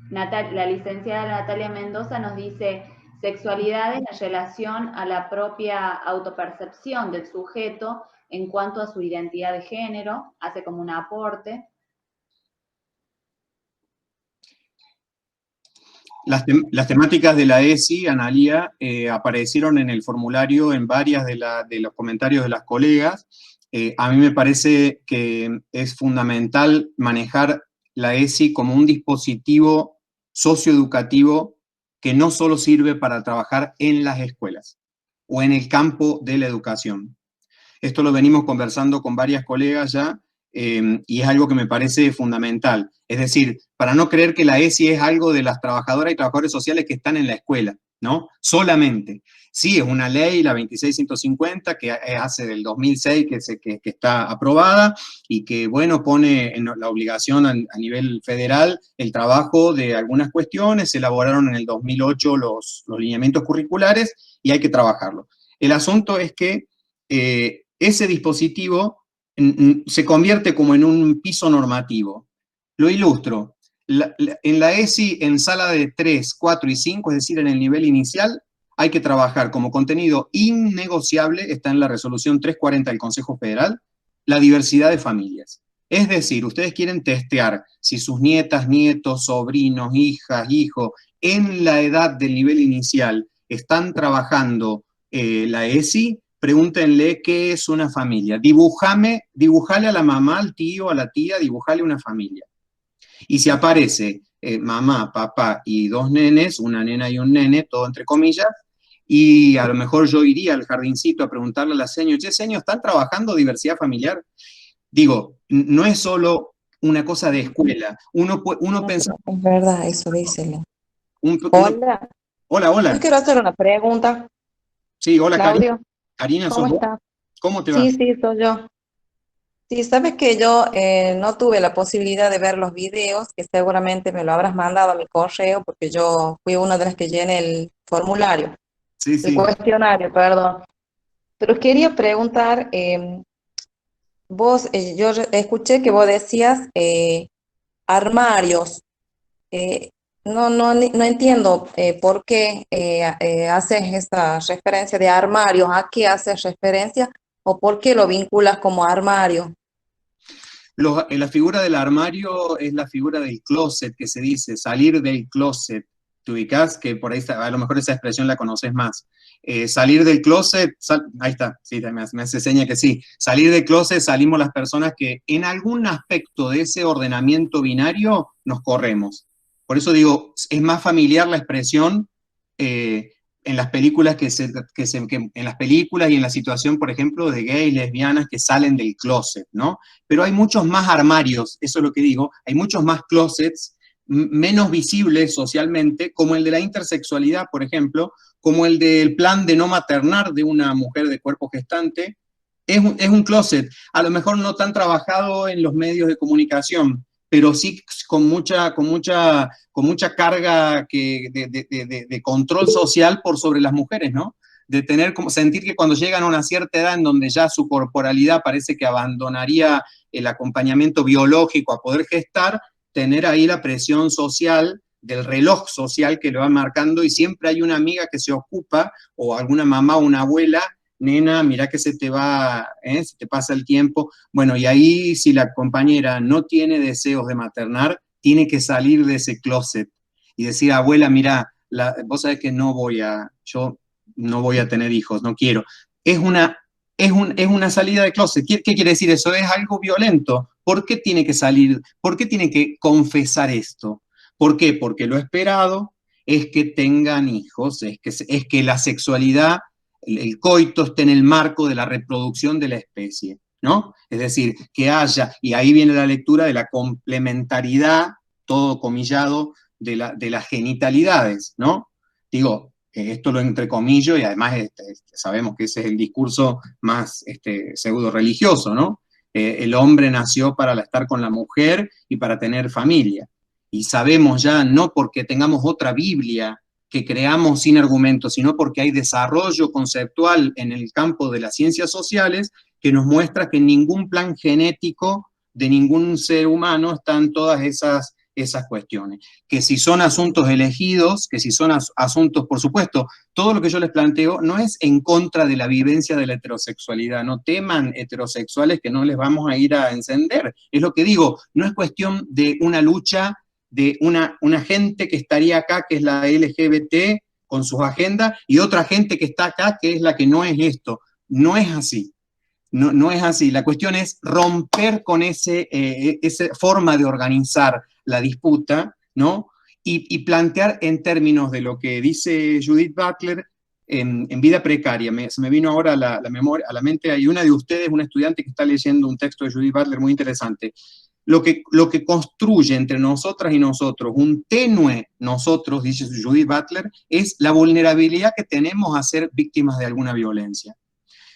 La licenciada Natalia Mendoza nos dice: sexualidad en relación a la propia autopercepción del sujeto en cuanto a su identidad de género, hace como un aporte. Las temáticas de la ESI, Analía, aparecieron en el formulario en varias de los comentarios de las colegas. A mí me parece que es fundamental manejar la ESI como un dispositivo socioeducativo que no solo sirve para trabajar en las escuelas o en el campo de la educación. Esto lo venimos conversando con varias colegas ya, y es algo que me parece fundamental. Es decir, para no creer que la ESI es algo de las trabajadoras y trabajadores sociales que están en la escuela, ¿no? Solamente. Sí, es una ley, la 26150, que hace del 2006 que está aprobada y que, bueno, pone en la obligación a nivel federal el trabajo de algunas cuestiones. Se elaboraron en el 2008 los lineamientos curriculares y hay que trabajarlo. El asunto es que ese dispositivo se convierte como en un piso normativo. Lo ilustro. En la ESI, en sala de 3, 4 y 5, es decir, en el nivel inicial, hay que trabajar como contenido innegociable, está en la resolución 340 del Consejo Federal, la diversidad de familias. Es decir, ustedes quieren testear si sus nietas, nietos, sobrinos, hijas, hijos, en la edad del nivel inicial están trabajando la ESI, pregúntenle qué es una familia. Dibujale a la mamá, al tío, a la tía, dibujale una familia. Y si aparece mamá, papá y dos nenes, una nena y un nene, todo entre comillas, y a lo mejor yo iría al jardincito a preguntarle a la seño, che, seño, ¿están trabajando diversidad familiar? Digo, no es solo una cosa de escuela. Uno No, pensa... pero es verdad, eso díselo. Hola, Hola, yo hola. quiero hacer una pregunta. Sí, hola, Karina. Claudio, Karina, ¿sos ¿cómo vos? estás? ¿Cómo te va? Sí, sí, soy yo. Sí, sabes que yo no tuve la posibilidad de ver los videos, que seguramente me lo habrás mandado a mi correo, porque yo fui una de las que llené el formulario, Sí, el sí. cuestionario, perdón. Pero quería preguntar, yo escuché que vos decías armarios. Eh, no entiendo por qué haces esa referencia de armarios, a qué haces referencia o por qué lo vinculas como armario. La figura del armario es la figura del closet, que se dice, salir del closet. ¿Te ubicás? Que por ahí a lo mejor esa expresión la conoces más. Salir del closet, ahí está, sí, me hace seña que sí. Salir del closet salimos las personas que en algún aspecto de ese ordenamiento binario nos corremos. Por eso digo, es más familiar la expresión en las películas en las películas y en la situación, por ejemplo, de gays, lesbianas que salen del closet, ¿no? Pero hay muchos más armarios, eso es lo que digo, hay muchos más closets menos visibles socialmente, como el de la intersexualidad, por ejemplo, como el del plan de no maternar de una mujer de cuerpo gestante. Es un closet, a lo mejor no tan trabajado en los medios de comunicación, pero sí con mucha carga de control social por sobre las mujeres, ¿no? De sentir que cuando llegan a una cierta edad en donde ya su corporalidad parece que abandonaría el acompañamiento biológico a poder gestar, tener ahí la presión social del reloj social que lo va marcando y siempre hay una amiga que se ocupa, o alguna mamá o una abuela, nena, mirá que se te va, se te pasa el tiempo. Bueno, y ahí si la compañera no tiene deseos de maternar, tiene que salir de ese closet y decir, abuela, mirá, vos sabés que yo no voy a tener hijos, no quiero. Es una salida de closet. ¿Qué quiere decir eso? Es algo violento. ¿Por qué tiene que salir? ¿Por qué tiene que confesar esto? ¿Por qué? Porque lo esperado es que tengan hijos, es que la sexualidad, el coito esté en el marco de la reproducción de la especie, ¿no? Es decir, que haya, y ahí viene la lectura de la complementariedad, todo comillado, de las genitalidades, ¿no? Digo, esto lo entrecomillo y además sabemos que ese es el discurso más pseudo religioso, ¿no? El hombre nació para estar con la mujer y para tener familia. Y sabemos ya, no porque tengamos otra Biblia que creamos sin argumentos, sino porque hay desarrollo conceptual en el campo de las ciencias sociales que nos muestra que en ningún plan genético de ningún ser humano están todas esas cuestiones. Que si son asuntos elegidos, que si son asuntos, por supuesto, todo lo que yo les planteo no es en contra de la vivencia de la heterosexualidad, no teman heterosexuales que no les vamos a ir a encender. Es lo que digo, no es cuestión de una lucha de una gente que estaría acá, que es la LGBT, con sus agendas, y otra gente que está acá, que es la que no es esto. No es así. No es así. La cuestión es romper con esa forma de organizar la disputa, ¿no? Y plantear en términos de lo que dice Judith Butler en Vida Precaria. Se me vino ahora a la mente, hay una de ustedes, una estudiante que está leyendo un texto de Judith Butler muy interesante. Lo que construye entre nosotras y nosotros, un tenue nosotros, dice Judith Butler, es la vulnerabilidad que tenemos a ser víctimas de alguna violencia.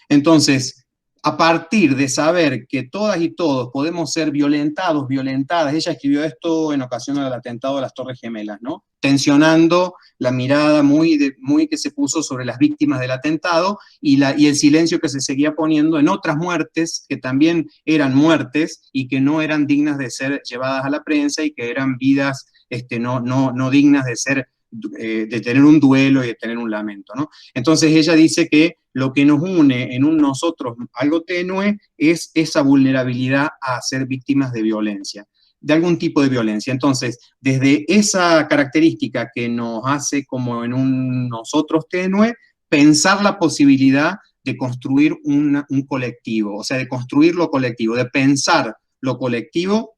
Entonces, a partir de saber que todas y todos podemos ser violentados, violentadas, ella escribió esto en ocasión del atentado de las Torres Gemelas, ¿no? Tensionando la mirada muy que se puso sobre las víctimas del atentado y el silencio que se seguía poniendo en otras muertes que también eran muertes y que no eran dignas de ser llevadas a la prensa y que eran vidas no dignas de tener un duelo y de tener un lamento, ¿no? Entonces ella dice que lo que nos une en un nosotros algo tenue es esa vulnerabilidad a ser víctimas de violencia, de algún tipo de violencia. Entonces, desde esa característica que nos hace como en un nosotros tenue, pensar la posibilidad de construir un colectivo, o sea, de construir lo colectivo, de pensar lo colectivo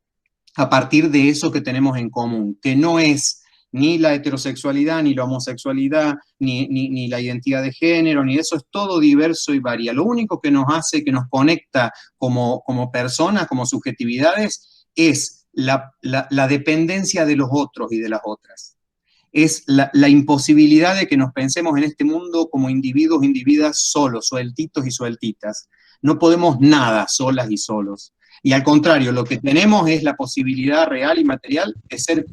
a partir de eso que tenemos en común, que no es ni la heterosexualidad, ni la homosexualidad, ni la identidad de género, ni eso, es todo diverso y varía. Lo único que nos hace, que nos conecta como personas, como subjetividades, es la dependencia de los otros y de las otras. Es la imposibilidad de que nos pensemos en este mundo como individuos, individuas solos, sueltitos y sueltitas. No podemos nada solas y solos. Y al contrario, lo que tenemos es la posibilidad real y material de ser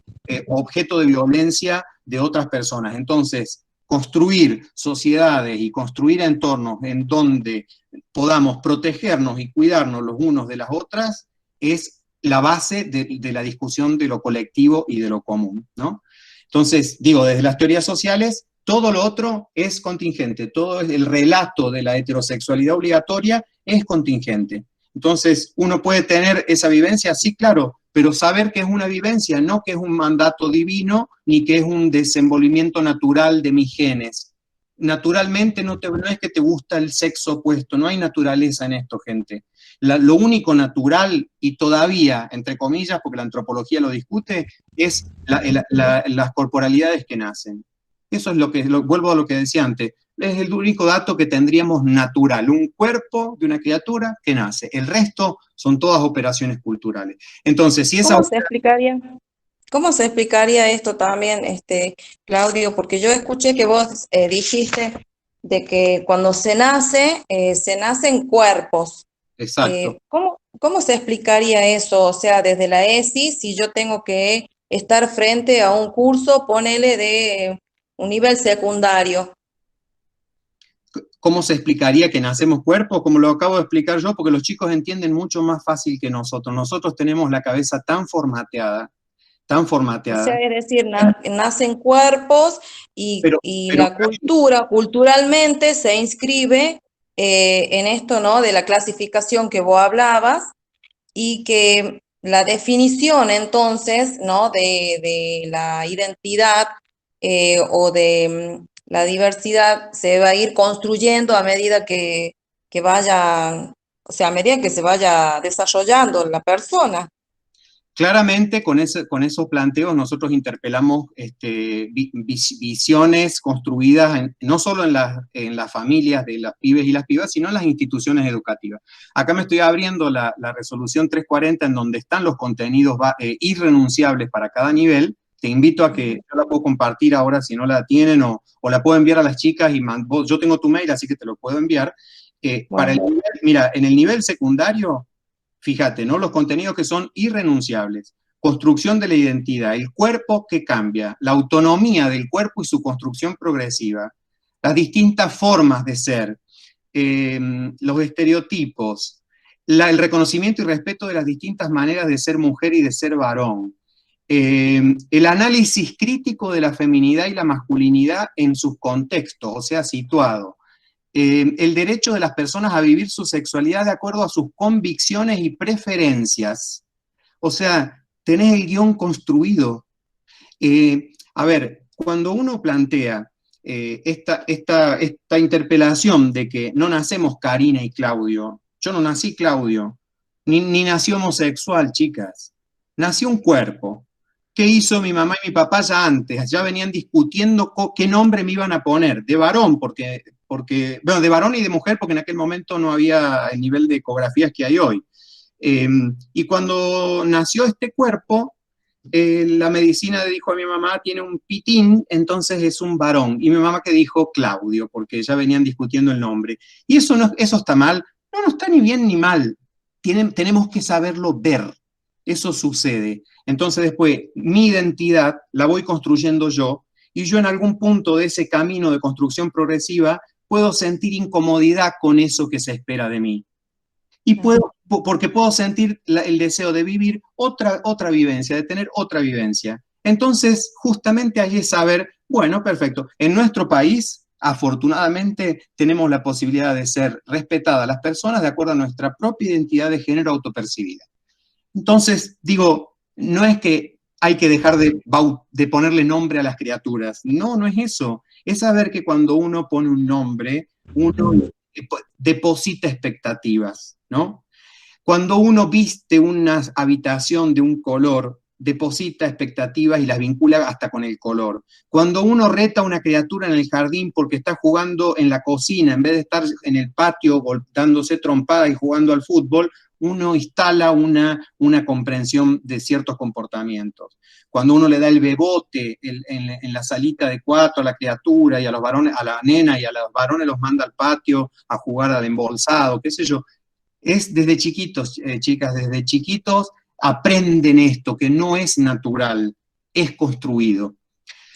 objeto de violencia de otras personas. Entonces, construir sociedades y construir entornos en donde podamos protegernos y cuidarnos los unos de las otras es la base de la discusión de lo colectivo y de lo común, ¿no? Entonces, digo, desde las teorías sociales, todo lo otro es contingente, todo el relato de la heterosexualidad obligatoria es contingente. Entonces, uno puede tener esa vivencia, sí, claro, pero saber que es una vivencia, no que es un mandato divino, ni que es un desenvolvimiento natural de mis genes. Naturalmente no es que te gusta el sexo opuesto, no hay naturaleza en esto, gente. Lo único natural, y todavía, entre comillas, porque la antropología lo discute, es las corporalidades que nacen. Eso es vuelvo a lo que decía antes, es el único dato que tendríamos natural, un cuerpo de una criatura que nace. El resto son todas operaciones culturales. Entonces, si esa... ¿Cómo se explicaría esto también, Claudio? Porque yo escuché que vos dijiste de que cuando se nacen cuerpos. Exacto. ¿Cómo se explicaría eso? O sea, desde la ESI, si yo tengo que estar frente a un curso, ponele de un nivel secundario. ¿Cómo se explicaría que nacemos cuerpos? Como lo acabo de explicar yo, porque los chicos entienden mucho más fácil que nosotros. Nosotros tenemos la cabeza tan formateada. O sea, es decir, nacen cuerpos y la cultura, culturalmente se inscribe en esto, ¿no? De la clasificación que vos hablabas, y que la definición entonces, ¿no? De la identidad o de la diversidad se va a ir construyendo a medida que vaya, o sea, a medida que se vaya desarrollando la persona. Claramente, con esos planteos nosotros interpelamos visiones construidas no solo en las familias de las pibes y las pibas, sino en las instituciones educativas. Acá me estoy abriendo la resolución 340, en donde están los contenidos irrenunciables para cada nivel. Te invito a que yo la puedo compartir ahora si no la tienen, o la puedo enviar a las chicas, y yo tengo tu mail, así que te lo puedo enviar. Bueno. Mira, en el nivel secundario, fíjate, ¿no? Los contenidos que son irrenunciables. Construcción de la identidad, el cuerpo que cambia, la autonomía del cuerpo y su construcción progresiva, las distintas formas de ser, los estereotipos, el reconocimiento y respeto de las distintas maneras de ser mujer y de ser varón, el análisis crítico de la feminidad y la masculinidad en sus contextos, o sea, situado. El derecho de las personas a vivir su sexualidad de acuerdo a sus convicciones y preferencias. O sea, tenés el guión construido. A ver, cuando uno plantea esta interpelación de que no nacemos Karina y Claudio, yo no nací Claudio, ni nací homosexual, chicas. Nació un cuerpo. ¿Qué hizo mi mamá y mi papá ya antes? Ya venían discutiendo qué nombre me iban a poner, de varón, porque bueno, de varón y de mujer, porque en aquel momento no había el nivel de ecografías que hay hoy. Y cuando nació este cuerpo, la medicina le dijo a mi mamá, tiene un pitín, entonces es un varón. Y mi mamá que dijo Claudio, porque ya venían discutiendo el nombre. Y eso está mal. No está ni bien ni mal. Tenemos que saberlo ver. Eso sucede. Entonces después, mi identidad la voy construyendo yo, y yo en algún punto de ese camino de construcción progresiva puedo sentir incomodidad con eso que se espera de mí. Y porque puedo sentir el deseo de vivir otra vivencia, de tener otra vivencia. Entonces, justamente allí es saber, bueno, perfecto, en nuestro país, afortunadamente, tenemos la posibilidad de ser respetadas las personas de acuerdo a nuestra propia identidad de género autopercibida. Entonces, digo, no es que hay que dejar de ponerle nombre a las criaturas. No es eso. Es saber que cuando uno pone un nombre, uno deposita expectativas, ¿no? Cuando uno viste una habitación de un color, deposita expectativas y las vincula hasta con el color. Cuando uno reta a una criatura en el jardín porque está jugando en la cocina, en vez de estar en el patio dándose trompadas y jugando al fútbol, uno instala una comprensión de ciertos comportamientos. Cuando uno le da el bebote en la salita de cuatro a la criatura y a los varones, a la nena y a los varones los manda al patio a jugar al embolsado, qué sé yo, es desde chiquitos, chicas, desde chiquitos aprenden esto, que no es natural, es construido.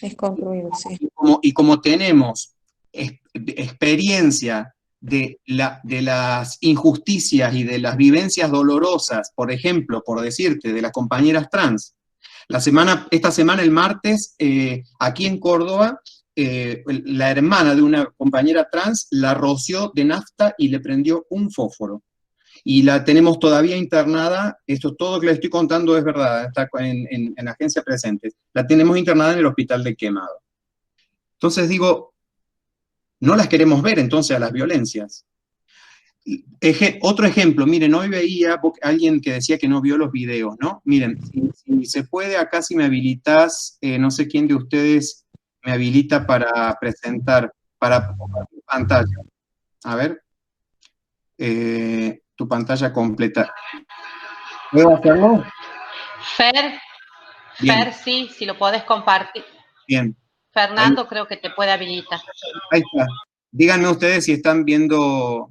Es construido, sí. Y como tenemos experiencia de las injusticias y de las vivencias dolorosas, por ejemplo, por decirte, de las compañeras trans, esta semana, el martes, aquí en Córdoba, la hermana de una compañera trans la roció de nafta y le prendió un fósforo. Y la tenemos todavía internada, esto todo que le estoy contando es verdad, está en la agencia presente, la tenemos internada en el hospital de Quemado. Entonces digo, no las queremos ver entonces a las violencias. Otro ejemplo, miren, hoy veía a alguien que decía que no vio los videos, ¿no? Miren, si se puede, acá si me habilitas, no sé quién de ustedes me habilita para presentar, para pantalla. A ver. Tu pantalla completa. ¿Puedo hacerlo? Fer, sí, si lo podés compartir. Bien. Fernando, creo que te puede habilitar. Ahí está. Díganme ustedes si están viendo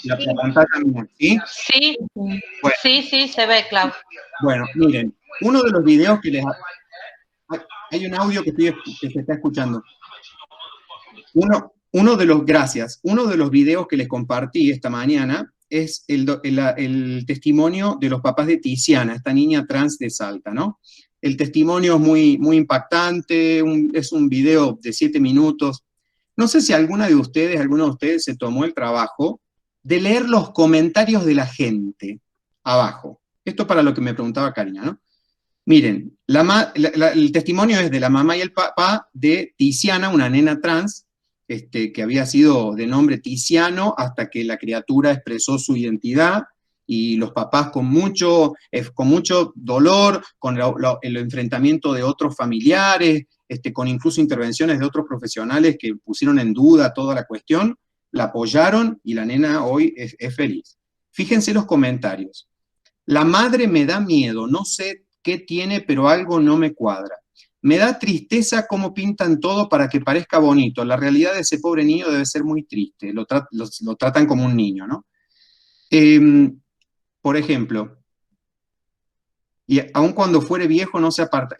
la pantalla mía, ¿sí? Sí, bueno, sí, se ve, Clau. Bueno, miren, uno de los videos que les... Hay un audio que se está escuchando. Uno de los videos que les compartí esta mañana es el testimonio de los papás de Tiziana, esta niña trans de Salta, ¿no? El testimonio es muy, muy impactante, es un video de 7 minutos. No sé si alguno de ustedes se tomó el trabajo de leer los comentarios de la gente abajo. Esto para lo que me preguntaba Karina, ¿no? Miren, el testimonio es de la mamá y el papá de Tiziana, una nena trans, que había sido de nombre Tiziano hasta que la criatura expresó su identidad, y los papás con mucho dolor, con el enfrentamiento de otros familiares, con incluso intervenciones de otros profesionales que pusieron en duda toda la cuestión, la apoyaron y la nena hoy es feliz. Fíjense los comentarios. La madre me da miedo, no sé qué tiene, pero algo no me cuadra. Me da tristeza cómo pintan todo para que parezca bonito. La realidad de ese pobre niño debe ser muy triste. Lo tratan como un niño, ¿no? Por ejemplo, y aun cuando fuere viejo no se aparta.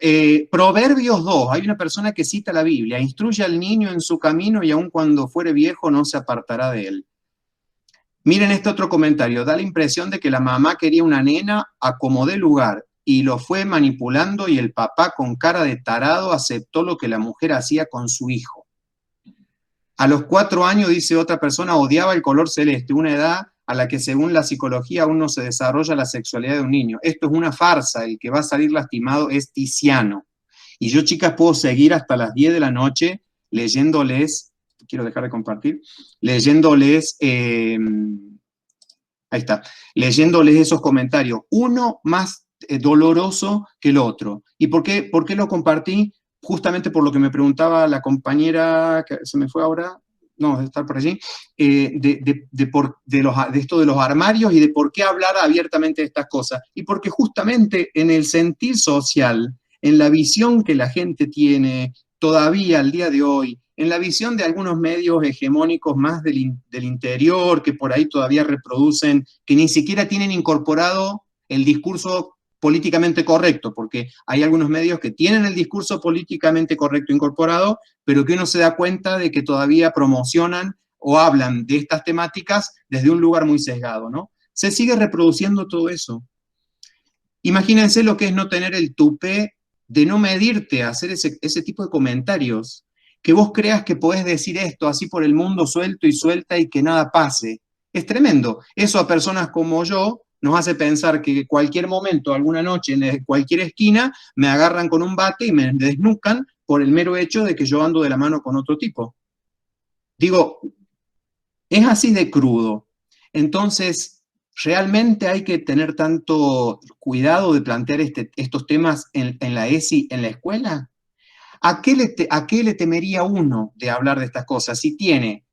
Proverbios 2, hay una persona que cita la Biblia, instruye al niño en su camino y aun cuando fuere viejo no se apartará de él. Miren este otro comentario, da la impresión de que la mamá quería una nena a como dé lugar y lo fue manipulando y el papá con cara de tarado aceptó lo que la mujer hacía con su hijo. A los 4 años, dice otra persona, odiaba el color celeste, una edad a la que según la psicología aún no se desarrolla la sexualidad de un niño. Esto es una farsa, el que va a salir lastimado es Tiziano. Y yo, chicas, puedo seguir hasta las 10 de la noche leyéndoles, quiero dejar de compartir, leyéndoles, ahí está, leyéndoles esos comentarios, uno más doloroso que el otro. ¿Y por qué lo compartí? Justamente por lo que me preguntaba la compañera, que se me fue ahora, no, de estar por allí, de esto de los armarios y de por qué hablar abiertamente de estas cosas. Y porque justamente en el sentir social, en la visión que la gente tiene todavía al día de hoy, en la visión de algunos medios hegemónicos más del interior, que por ahí todavía reproducen, que ni siquiera tienen incorporado el discurso políticamente correcto, porque hay algunos medios que tienen el discurso políticamente correcto incorporado, pero que uno se da cuenta de que todavía promocionan o hablan de estas temáticas desde un lugar muy sesgado, ¿no? Se sigue reproduciendo todo eso. Imagínense lo que es no tener el tupé de no medirte a hacer ese tipo de comentarios, que vos creas que podés decir esto así por el mundo suelto y suelta y que nada pase. Es tremendo. Eso a personas como yo nos hace pensar que cualquier momento, alguna noche, en cualquier esquina, me agarran con un bate y me desnucan por el mero hecho de que yo ando de la mano con otro tipo. Digo, es así de crudo. Entonces, realmente hay que tener tanto cuidado de plantear estos temas en la ESI, en la escuela. ¿A qué le temería uno de hablar de estas cosas si tiene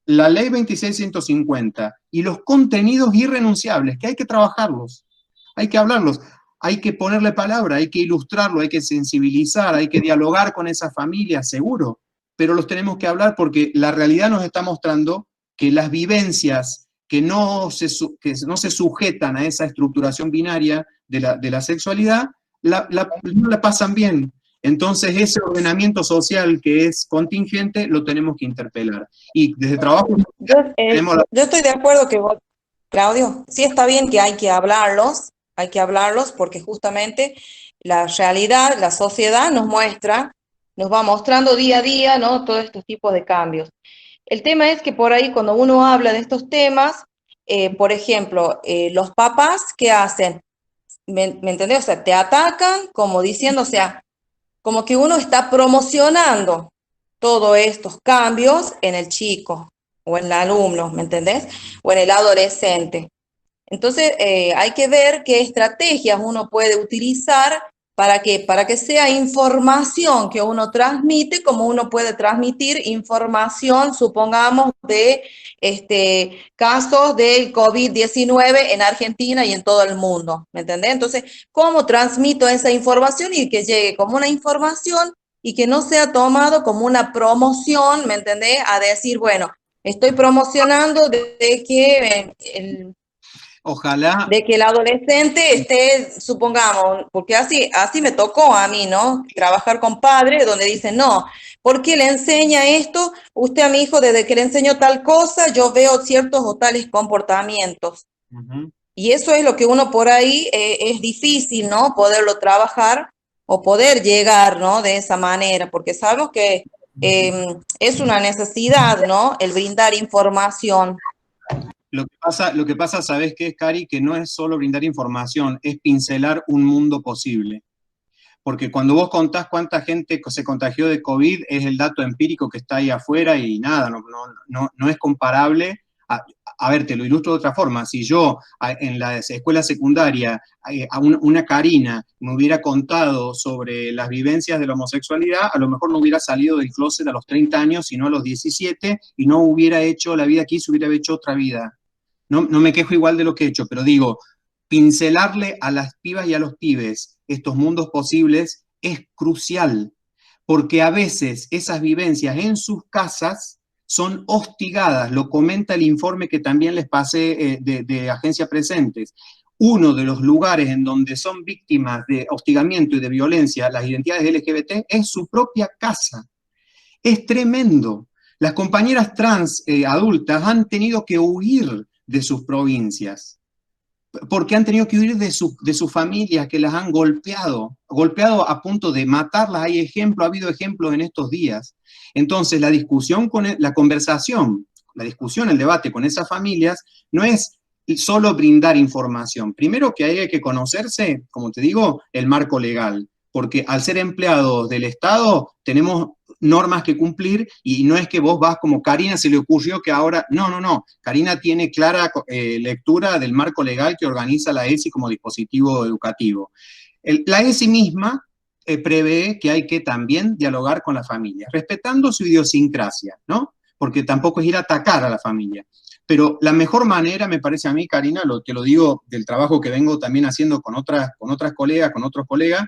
la ley 2650 y los contenidos irrenunciables, que hay que trabajarlos, hay que hablarlos, hay que ponerle palabra, hay que ilustrarlo, hay que sensibilizar, hay que dialogar con esas familias, seguro, pero los tenemos que hablar porque la realidad nos está mostrando que las vivencias que no se sujetan a esa estructuración binaria de la sexualidad, no la pasan bien. Entonces, ese ordenamiento social que es contingente lo tenemos que interpelar. Y desde trabajo... Yo estoy de acuerdo que vos, Claudio, sí está bien que hay que hablarlos porque justamente la realidad, la sociedad nos va mostrando día a día, ¿no? Todos estos tipos de cambios. El tema es que por ahí cuando uno habla de estos temas, por ejemplo, los papás, ¿qué hacen? ¿Me entendés? O sea, te atacan como diciendo, o sea, como que uno está promocionando todos estos cambios en el chico o en el alumno, ¿me entendés? O en el adolescente. Entonces, hay que ver qué estrategias uno puede utilizar para que sea información que uno transmite, como uno puede transmitir información, supongamos, de casos del COVID-19 en Argentina y en todo el mundo, ¿me entendés? Entonces, ¿cómo transmito esa información y que llegue como una información y que no sea tomado como una promoción, ¿me entendés? A decir, bueno, estoy promocionando de que Ojalá. De que el adolescente esté, supongamos, porque así me tocó a mí, ¿no? Trabajar con padres donde dicen, no, ¿por qué le enseña esto? Usted a mi hijo, desde que le enseñó tal cosa, yo veo ciertos o tales comportamientos. Y eso es lo que uno por ahí es difícil, ¿no? Poderlo trabajar o poder llegar, ¿no? De esa manera, porque sabemos que es una necesidad, ¿no? El brindar información. Lo que pasa, ¿sabés qué es, Cari? Que no es solo brindar información, es pincelar un mundo posible. Porque cuando vos contás cuánta gente se contagió de COVID, es el dato empírico que está ahí afuera y nada, no es comparable. A ver, te lo ilustro de otra forma. Si yo en la escuela secundaria a una Karina me hubiera contado sobre las vivencias de la homosexualidad, a lo mejor no hubiera salido del closet a los 30 años, sino a los 17, y no hubiera hecho la vida que hizo, hubiera hecho otra vida. No me quejo igual de lo que he hecho, pero digo, pincelarle a las pibas y a los pibes estos mundos posibles es crucial, porque a veces esas vivencias en sus casas son hostigadas, lo comenta el informe que también les pasé de Agencia Presentes. Uno de los lugares en donde son víctimas de hostigamiento y de violencia las identidades LGBT es su propia casa. Es tremendo. Las compañeras trans adultas han tenido que huir de sus provincias, porque han tenido que huir de sus familias que las han golpeado a punto de matarlas. Ha habido ejemplos en estos días. Entonces, la discusión, el debate con esas familias no es solo brindar información. Primero que hay que conocerse, como te digo, el marco legal, porque al ser empleados del Estado tenemos normas que cumplir y no es que vos vas como Karina se le ocurrió que ahora, no, Karina tiene clara lectura del marco legal que organiza la ESI como dispositivo educativo. La ESI misma prevé que hay que también dialogar con la familia, respetando su idiosincrasia, ¿no? Porque tampoco es ir a atacar a la familia. Pero la mejor manera, me parece a mí, Karina, te lo digo del trabajo que vengo también haciendo con otras colegas, con otros colegas,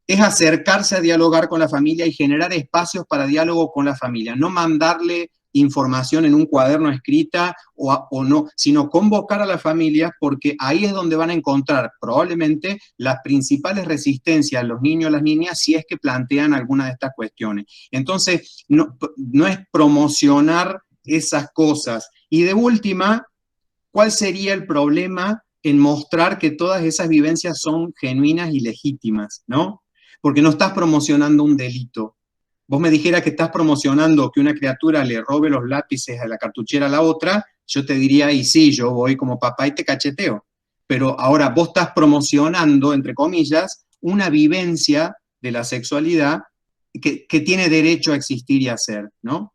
es acercarse a dialogar con la familia y generar espacios para diálogo con la familia, no mandarle información en un cuaderno escrita o no, sino convocar a las familias, porque ahí es donde van a encontrar probablemente las principales resistencias a los niños y las niñas si es que plantean alguna de estas cuestiones. Entonces, no es promocionar esas cosas. Y de última, ¿cuál sería el problema en mostrar que todas esas vivencias son genuinas y legítimas, ¿no? Porque no estás promocionando un delito. Vos me dijeras que estás promocionando que una criatura le robe los lápices a la cartuchera a la otra, yo te diría, y sí, yo voy como papá y te cacheteo. Pero ahora vos estás promocionando, entre comillas, una vivencia de la sexualidad que tiene derecho a existir y a ser, ¿no?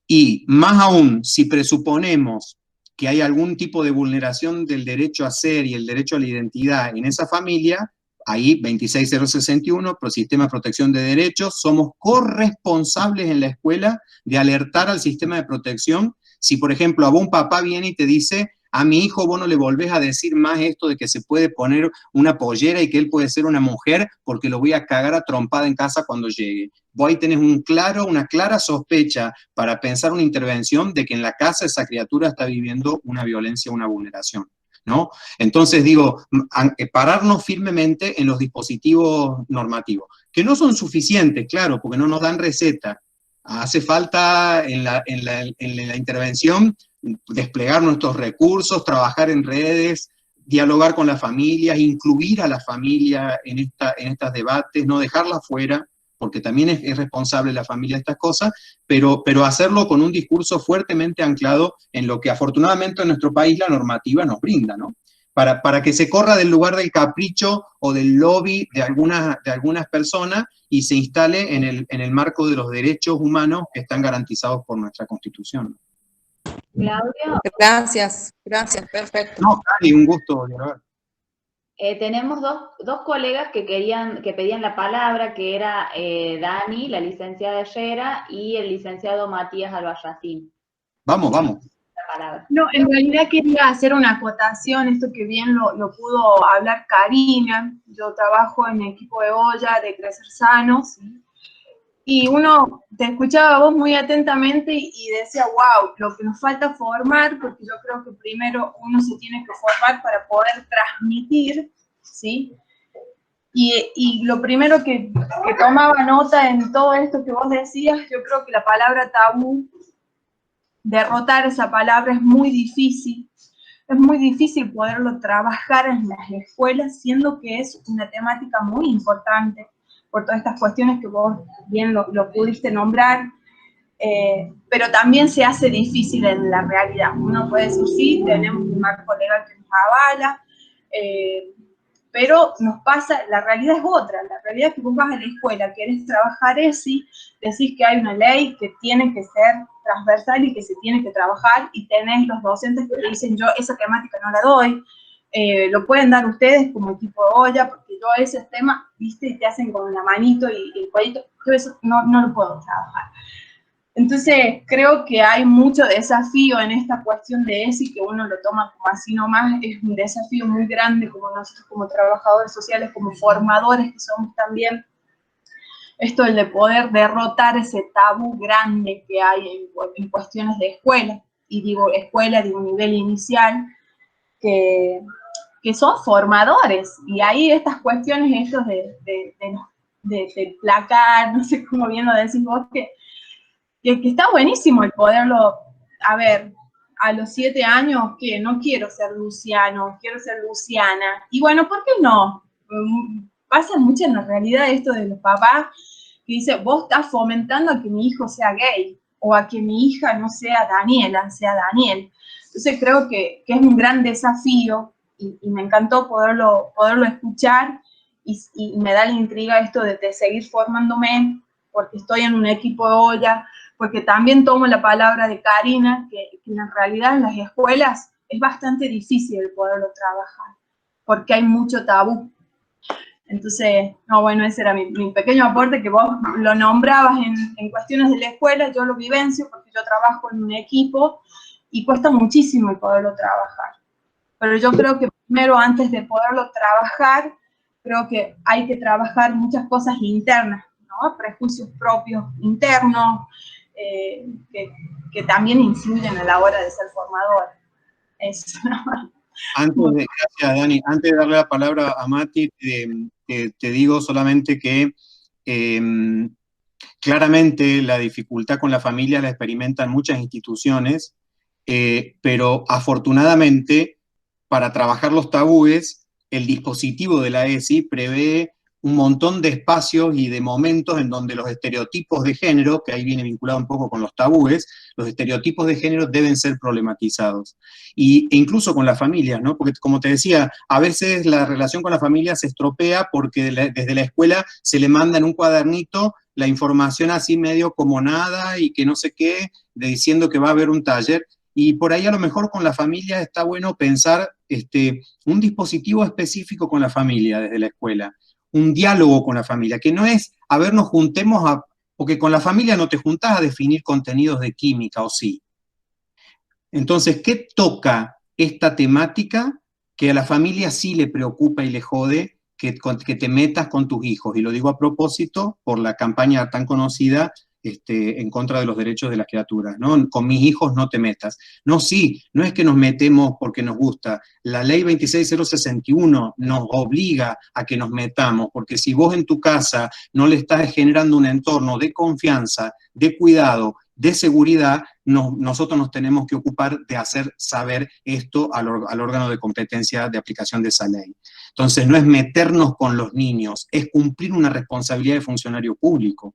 Y más aún, si presuponemos que hay algún tipo de vulneración del derecho a ser y el derecho a la identidad en esa familia, ahí 26061, Sistema de Protección de Derechos, somos corresponsables en la escuela de alertar al sistema de protección. Si, por ejemplo, a vos un papá viene y te dice, a mi hijo vos no le volvés a decir más esto de que se puede poner una pollera y que él puede ser una mujer porque lo voy a cagar a trompada en casa cuando llegue. Vos ahí tenés una clara sospecha para pensar una intervención de que en la casa esa criatura está viviendo una violencia, una vulneración, ¿no? Entonces digo, pararnos firmemente en los dispositivos normativos, que no son suficientes, claro, porque no nos dan receta. Hace falta en la intervención desplegar nuestros recursos, trabajar en redes, dialogar con las familias, incluir a la familia en estos debates, no dejarla fuera, porque también es responsable la familia de estas cosas, pero hacerlo con un discurso fuertemente anclado en lo que afortunadamente en nuestro país la normativa nos brinda, ¿no? Para que se corra del lugar del capricho o del lobby de algunas personas y se instale en el marco de los derechos humanos que están garantizados por nuestra Constitución. Claudio. Gracias, perfecto. No, Cari, un gusto, Gerardo. Tenemos dos colegas que pedían la palabra, que era Dani, la licenciada Herrera, y el licenciado Matías Albayacín. Vamos. La palabra. No, en realidad quería hacer una acotación, esto que bien lo pudo hablar Karina. Yo trabajo en equipo de olla de Crecer Sanos, y uno te escuchaba a vos muy atentamente y decía, wow, lo que nos falta formar, porque yo creo que primero uno se tiene que formar para poder transmitir, ¿sí? Y lo primero que tomaba nota en todo esto que vos decías, yo creo que la palabra tabú, derrotar esa palabra es muy difícil poderlo trabajar en las escuelas, siendo que es una temática muy importante, por todas estas cuestiones que vos bien lo pudiste nombrar, pero también se hace difícil en la realidad. Uno puede decir, sí, tenemos un marco legal que nos avala, pero nos pasa, la realidad es otra. La realidad es que vos vas a la escuela, querés trabajar ESI, decís que hay una ley que tiene que ser transversal y que se tiene que trabajar, y tenés los docentes que te dicen, yo esa temática no la doy, lo pueden dar ustedes como equipo de olla, porque yo ese tema, viste, y te hacen con la manito y el cuadrito, yo eso no lo puedo trabajar. Entonces, creo que hay mucho desafío en esta cuestión de ESI, que uno lo toma como así nomás, es un desafío muy grande, como nosotros como trabajadores sociales, como formadores que somos también, esto de poder derrotar ese tabú grande que hay en cuestiones de escuela, y digo escuela, digo nivel inicial, que son formadores, y ahí estas cuestiones, estos de placar, no sé cómo bien lo decís vos, que está buenísimo el poderlo, a ver, a los 7 años, que no quiero ser Luciano, quiero ser Luciana, y bueno, ¿por qué no? Pasa mucho en la realidad esto de los papás, que dice, vos estás fomentando a que mi hijo sea gay, o a que mi hija no sea Daniela, sea Daniel. Entonces creo que es un gran desafío, y me encantó poderlo escuchar, y me da la intriga esto de seguir formándome, porque estoy en un equipo de olla, porque también tomo la palabra de Karina, que en realidad en las escuelas es bastante difícil poderlo trabajar, porque hay mucho tabú. Entonces, no, bueno, ese era mi pequeño aporte, que vos lo nombrabas en cuestiones de la escuela, yo lo vivencio porque yo trabajo en un equipo y cuesta muchísimo el poderlo trabajar. Pero yo creo que primero, antes de poderlo trabajar, creo que hay que trabajar muchas cosas internas, ¿no? Prejuicios propios internos, que también influyen a la hora de ser formador. Eso. Gracias, Dani. Antes de darle la palabra a Mati, te digo solamente que claramente la dificultad con la familia la experimentan muchas instituciones, pero afortunadamente para trabajar los tabúes, el dispositivo de la ESI prevé un montón de espacios y de momentos en donde los estereotipos de género, que ahí viene vinculado un poco con los tabúes, los estereotipos de género deben ser problematizados. E incluso con la familia, ¿no? Porque, como te decía, a veces la relación con la familia se estropea porque desde la escuela se le manda en un cuadernito la información así medio como nada y que no sé qué, diciendo que va a haber un taller. Y por ahí a lo mejor con la familia está bueno pensar un dispositivo específico con la familia desde la escuela, un diálogo con la familia, que no es, a ver, nos juntemos a... Porque con la familia no te juntás a definir contenidos de química, ¿o sí? Entonces, ¿qué toca esta temática que a la familia sí le preocupa y le jode que te metas con tus hijos? Y lo digo a propósito por la campaña tan conocida en contra de los derechos de las criaturas, ¿no? Con mis hijos no te metas. No, sí, no es que nos metemos porque nos gusta. La ley 26061 nos obliga a que nos metamos, porque si vos en tu casa no le estás generando un entorno de confianza, de cuidado, de seguridad, nosotros nos tenemos que ocupar de hacer saber esto al órgano de competencia de aplicación de esa ley. Entonces, no es meternos con los niños, es cumplir una responsabilidad de funcionario público.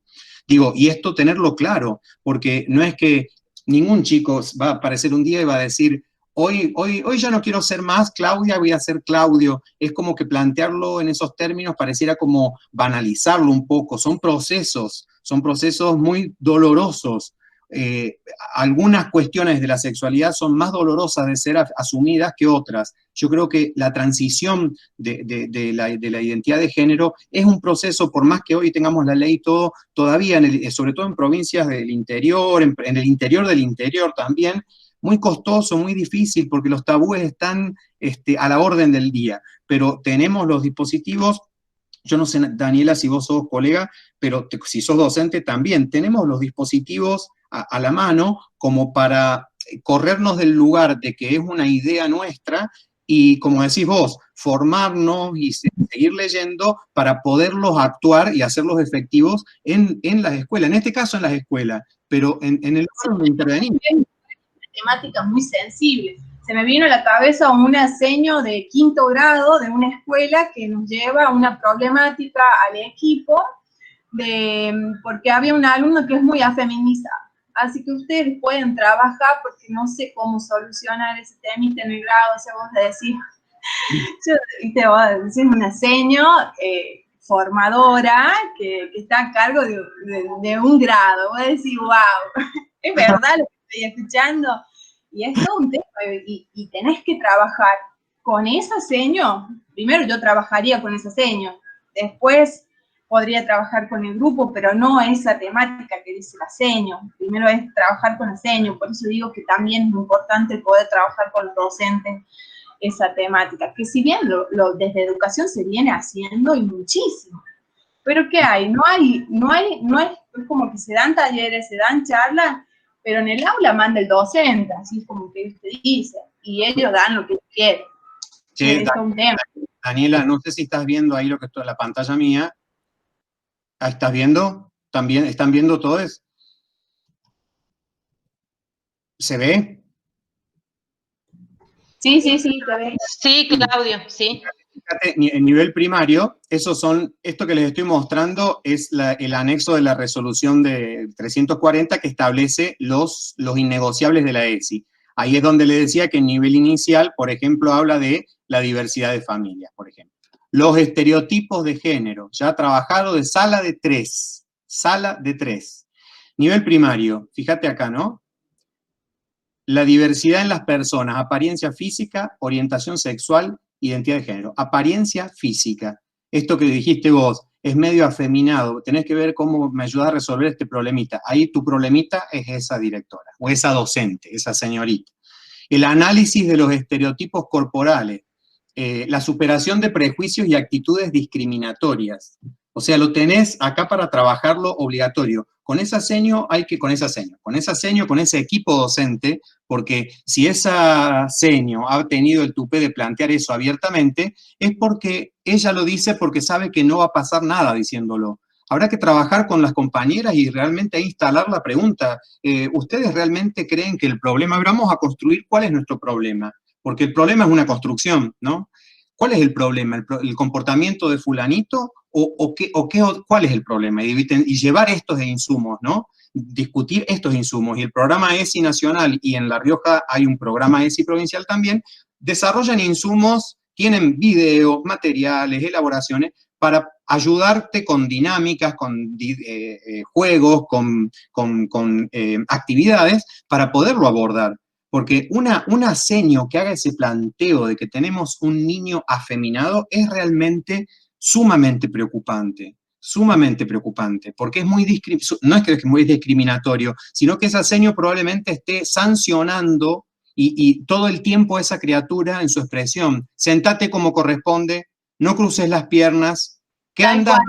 Digo, y esto tenerlo claro, porque no es que ningún chico va a aparecer un día y va a decir, hoy ya no quiero ser más Claudia, voy a ser Claudio. Es como que plantearlo en esos términos pareciera como banalizarlo un poco. Son procesos muy dolorosos. Algunas cuestiones de la sexualidad son más dolorosas de ser asumidas que otras. Yo creo que la transición de la identidad de género es un proceso, por más que hoy tengamos la ley y todo, todavía, sobre todo en provincias del interior, en el interior del interior también, muy costoso, muy difícil, porque los tabúes están a la orden del día, pero tenemos los dispositivos. Yo no sé, Daniela, si vos sos colega, pero si sos docente también, tenemos los dispositivos a la mano como para corrernos del lugar de que es una idea nuestra y, como decís vos, formarnos y seguir leyendo para poderlos actuar y hacerlos efectivos en las escuelas, en este caso en las escuelas, pero en el lugar donde intervenimos. Temática muy sensible. Se me vino a la cabeza un seño de 5º grado de una escuela que nos lleva a una problemática al equipo porque había un alumno que es muy afeminizado. Así que ustedes pueden trabajar porque no sé cómo solucionar ese temita en el grado. O sea, vos decís una seño formadora que está a cargo de un grado. Vos decís, wow, es verdad lo que estoy escuchando. Y es todo un tema, y tenés que trabajar con esa seño. Primero yo trabajaría con esa seño, después podría trabajar con el grupo, pero no esa temática que dice la seño. Primero es trabajar con la seño, por eso digo que también es muy importante poder trabajar con los docentes esa temática, que si bien desde educación se viene haciendo y muchísimo, pero ¿qué hay? No es como que se dan talleres, se dan charlas, pero en el aula manda el docente, así como que usted dice, y ellos dan lo que quieren. Che, Daniela, no sé si estás viendo ahí lo que está en la pantalla mía. ¿Estás viendo? ¿También están viendo todos? ¿Se ve? Sí, se ve. Sí, Claudio, sí. Fíjate, en nivel primario, esto que les estoy mostrando es el anexo de la resolución de 340 que establece los innegociables de la ESI. Ahí es donde le decía que en nivel inicial, por ejemplo, habla de la diversidad de familias, por ejemplo. Los estereotipos de género, ya trabajado de sala de 3. Nivel primario, fíjate acá, ¿no? La diversidad en las personas, apariencia física, orientación sexual, identidad de género. Apariencia física. Esto que dijiste vos, es medio afeminado, tenés que ver cómo me ayuda a resolver este problemita. Ahí tu problemita es esa directora, o esa docente, esa señorita. El análisis de los estereotipos corporales, la superación de prejuicios y actitudes discriminatorias. O sea, lo tenés acá para trabajarlo obligatorio. Con ese equipo docente, porque si esa seño ha tenido el tupé de plantear eso abiertamente, es porque ella lo dice porque sabe que no va a pasar nada diciéndolo. Habrá que trabajar con las compañeras y realmente instalar la pregunta. ¿Ustedes realmente creen que el problema, vamos a construir cuál es nuestro problema? Porque el problema es una construcción, ¿no? ¿Cuál es el problema? ¿El comportamiento de fulanito? ¿Cuál es el problema? Y llevar estos insumos, ¿no? Discutir estos insumos. Y el programa ESI nacional, y en La Rioja hay un programa ESI provincial también, desarrollan insumos, tienen videos, materiales, elaboraciones, para ayudarte con dinámicas, con juegos, con actividades, para poderlo abordar. Porque una seño que haga ese planteo de que tenemos un niño afeminado es realmente sumamente preocupante, porque es no es que es muy discriminatorio, sino que esa seño probablemente esté sancionando y todo el tiempo esa criatura en su expresión. Sentate como corresponde, no cruces las piernas, ¿qué andas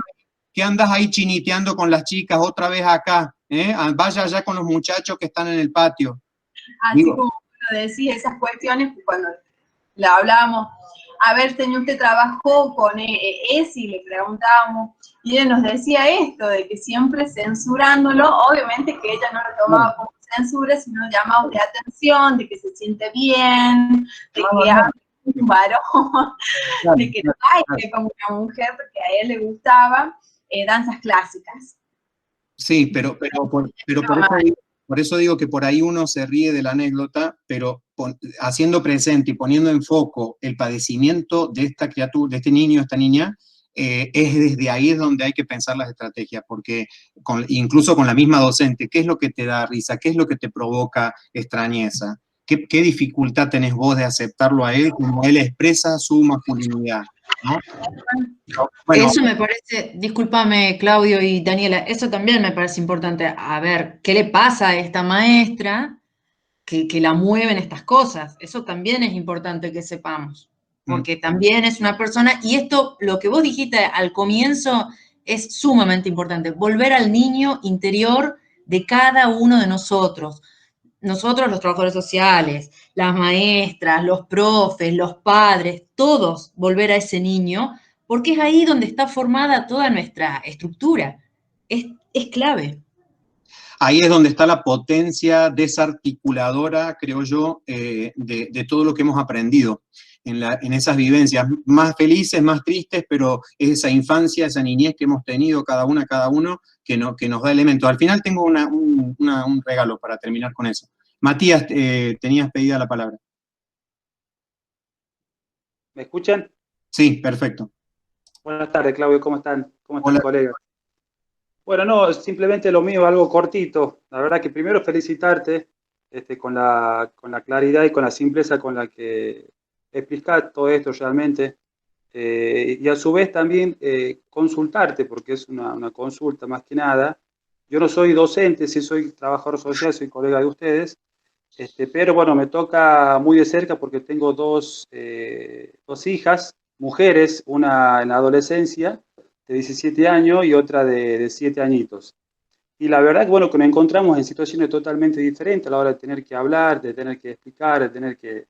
ahí chiniteando con las chicas otra vez acá? Vaya allá con los muchachos que están en el patio. Así como lo decía, esas cuestiones, cuando le hablábamos, a ver, señor, usted trabajó con ESI, le preguntábamos, y ella nos decía esto, de que siempre censurándolo, obviamente que ella no lo tomaba como censura, sino llamados de atención, de que se siente bien, de que habla un varón, de que no baile como una mujer, porque a él le gustaba danzas clásicas. Sí, pero por eso digo que por ahí uno se ríe de la anécdota, pero haciendo presente y poniendo en foco el padecimiento de esta criatura, de este niño, esta niña, es desde ahí es donde hay que pensar las estrategias, porque incluso con la misma docente, ¿qué es lo que te da risa? ¿Qué es lo que te provoca extrañeza? ¿Qué dificultad tenés vos de aceptarlo a él como él expresa su masculinidad? ¿No? Bueno, eso me parece, discúlpame Claudio y Daniela, eso también me parece importante. A ver, ¿qué le pasa a esta maestra que la mueven estas cosas? Eso también es importante que sepamos, porque también es una persona, y esto, lo que vos dijiste al comienzo, es sumamente importante, volver al niño interior de cada uno de nosotros. Nosotros, los trabajadores sociales, las maestras, los profes, los padres, todos volver a ese niño, porque es ahí donde está formada toda nuestra estructura. Es clave. Ahí es donde está la potencia desarticuladora, creo yo, de todo lo que hemos aprendido en esas vivencias, más felices, más tristes, pero esa infancia, esa niñez que hemos tenido cada uno, que nos da elementos. Al final tengo un regalo para terminar con eso. Matías, tenías pedida la palabra. ¿Me escuchan? Sí, perfecto. Buenas tardes, Claudio, ¿cómo están? ¿Cómo están, colegas? Bueno, no, simplemente lo mío, algo cortito. La verdad que primero felicitarte con la claridad y con la simpleza con la que explicás todo esto realmente. Y a su vez también consultarte, porque es una consulta más que nada. Yo no soy docente, sí soy trabajador social, soy colega de ustedes, pero bueno, me toca muy de cerca porque tengo dos hijas, mujeres, una en la adolescencia, de 17 años y otra de 7 añitos. Y la verdad que, bueno, que nos encontramos en situaciones totalmente diferentes a la hora de tener que hablar, de tener que explicar, de tener que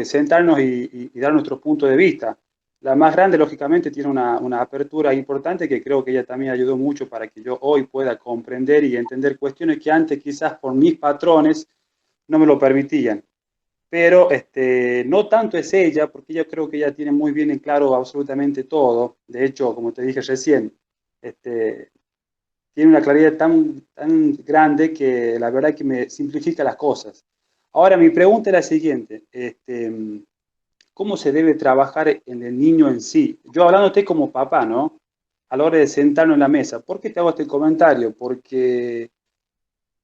sentarnos y dar nuestro punto de vista. La más grande, lógicamente, tiene una apertura importante que creo que ella también ayudó mucho para que yo hoy pueda comprender y entender cuestiones que antes quizás por mis patrones no me lo permitían. Pero no tanto es ella, porque yo creo que ella tiene muy bien en claro absolutamente todo. De hecho, como te dije recién, tiene una claridad tan grande que la verdad que me simplifica las cosas. Ahora, mi pregunta es la siguiente. ¿Cómo se debe trabajar en el niño en sí? Yo hablándote como papá, ¿no? A la hora de sentarnos en la mesa. ¿Por qué te hago este comentario? Porque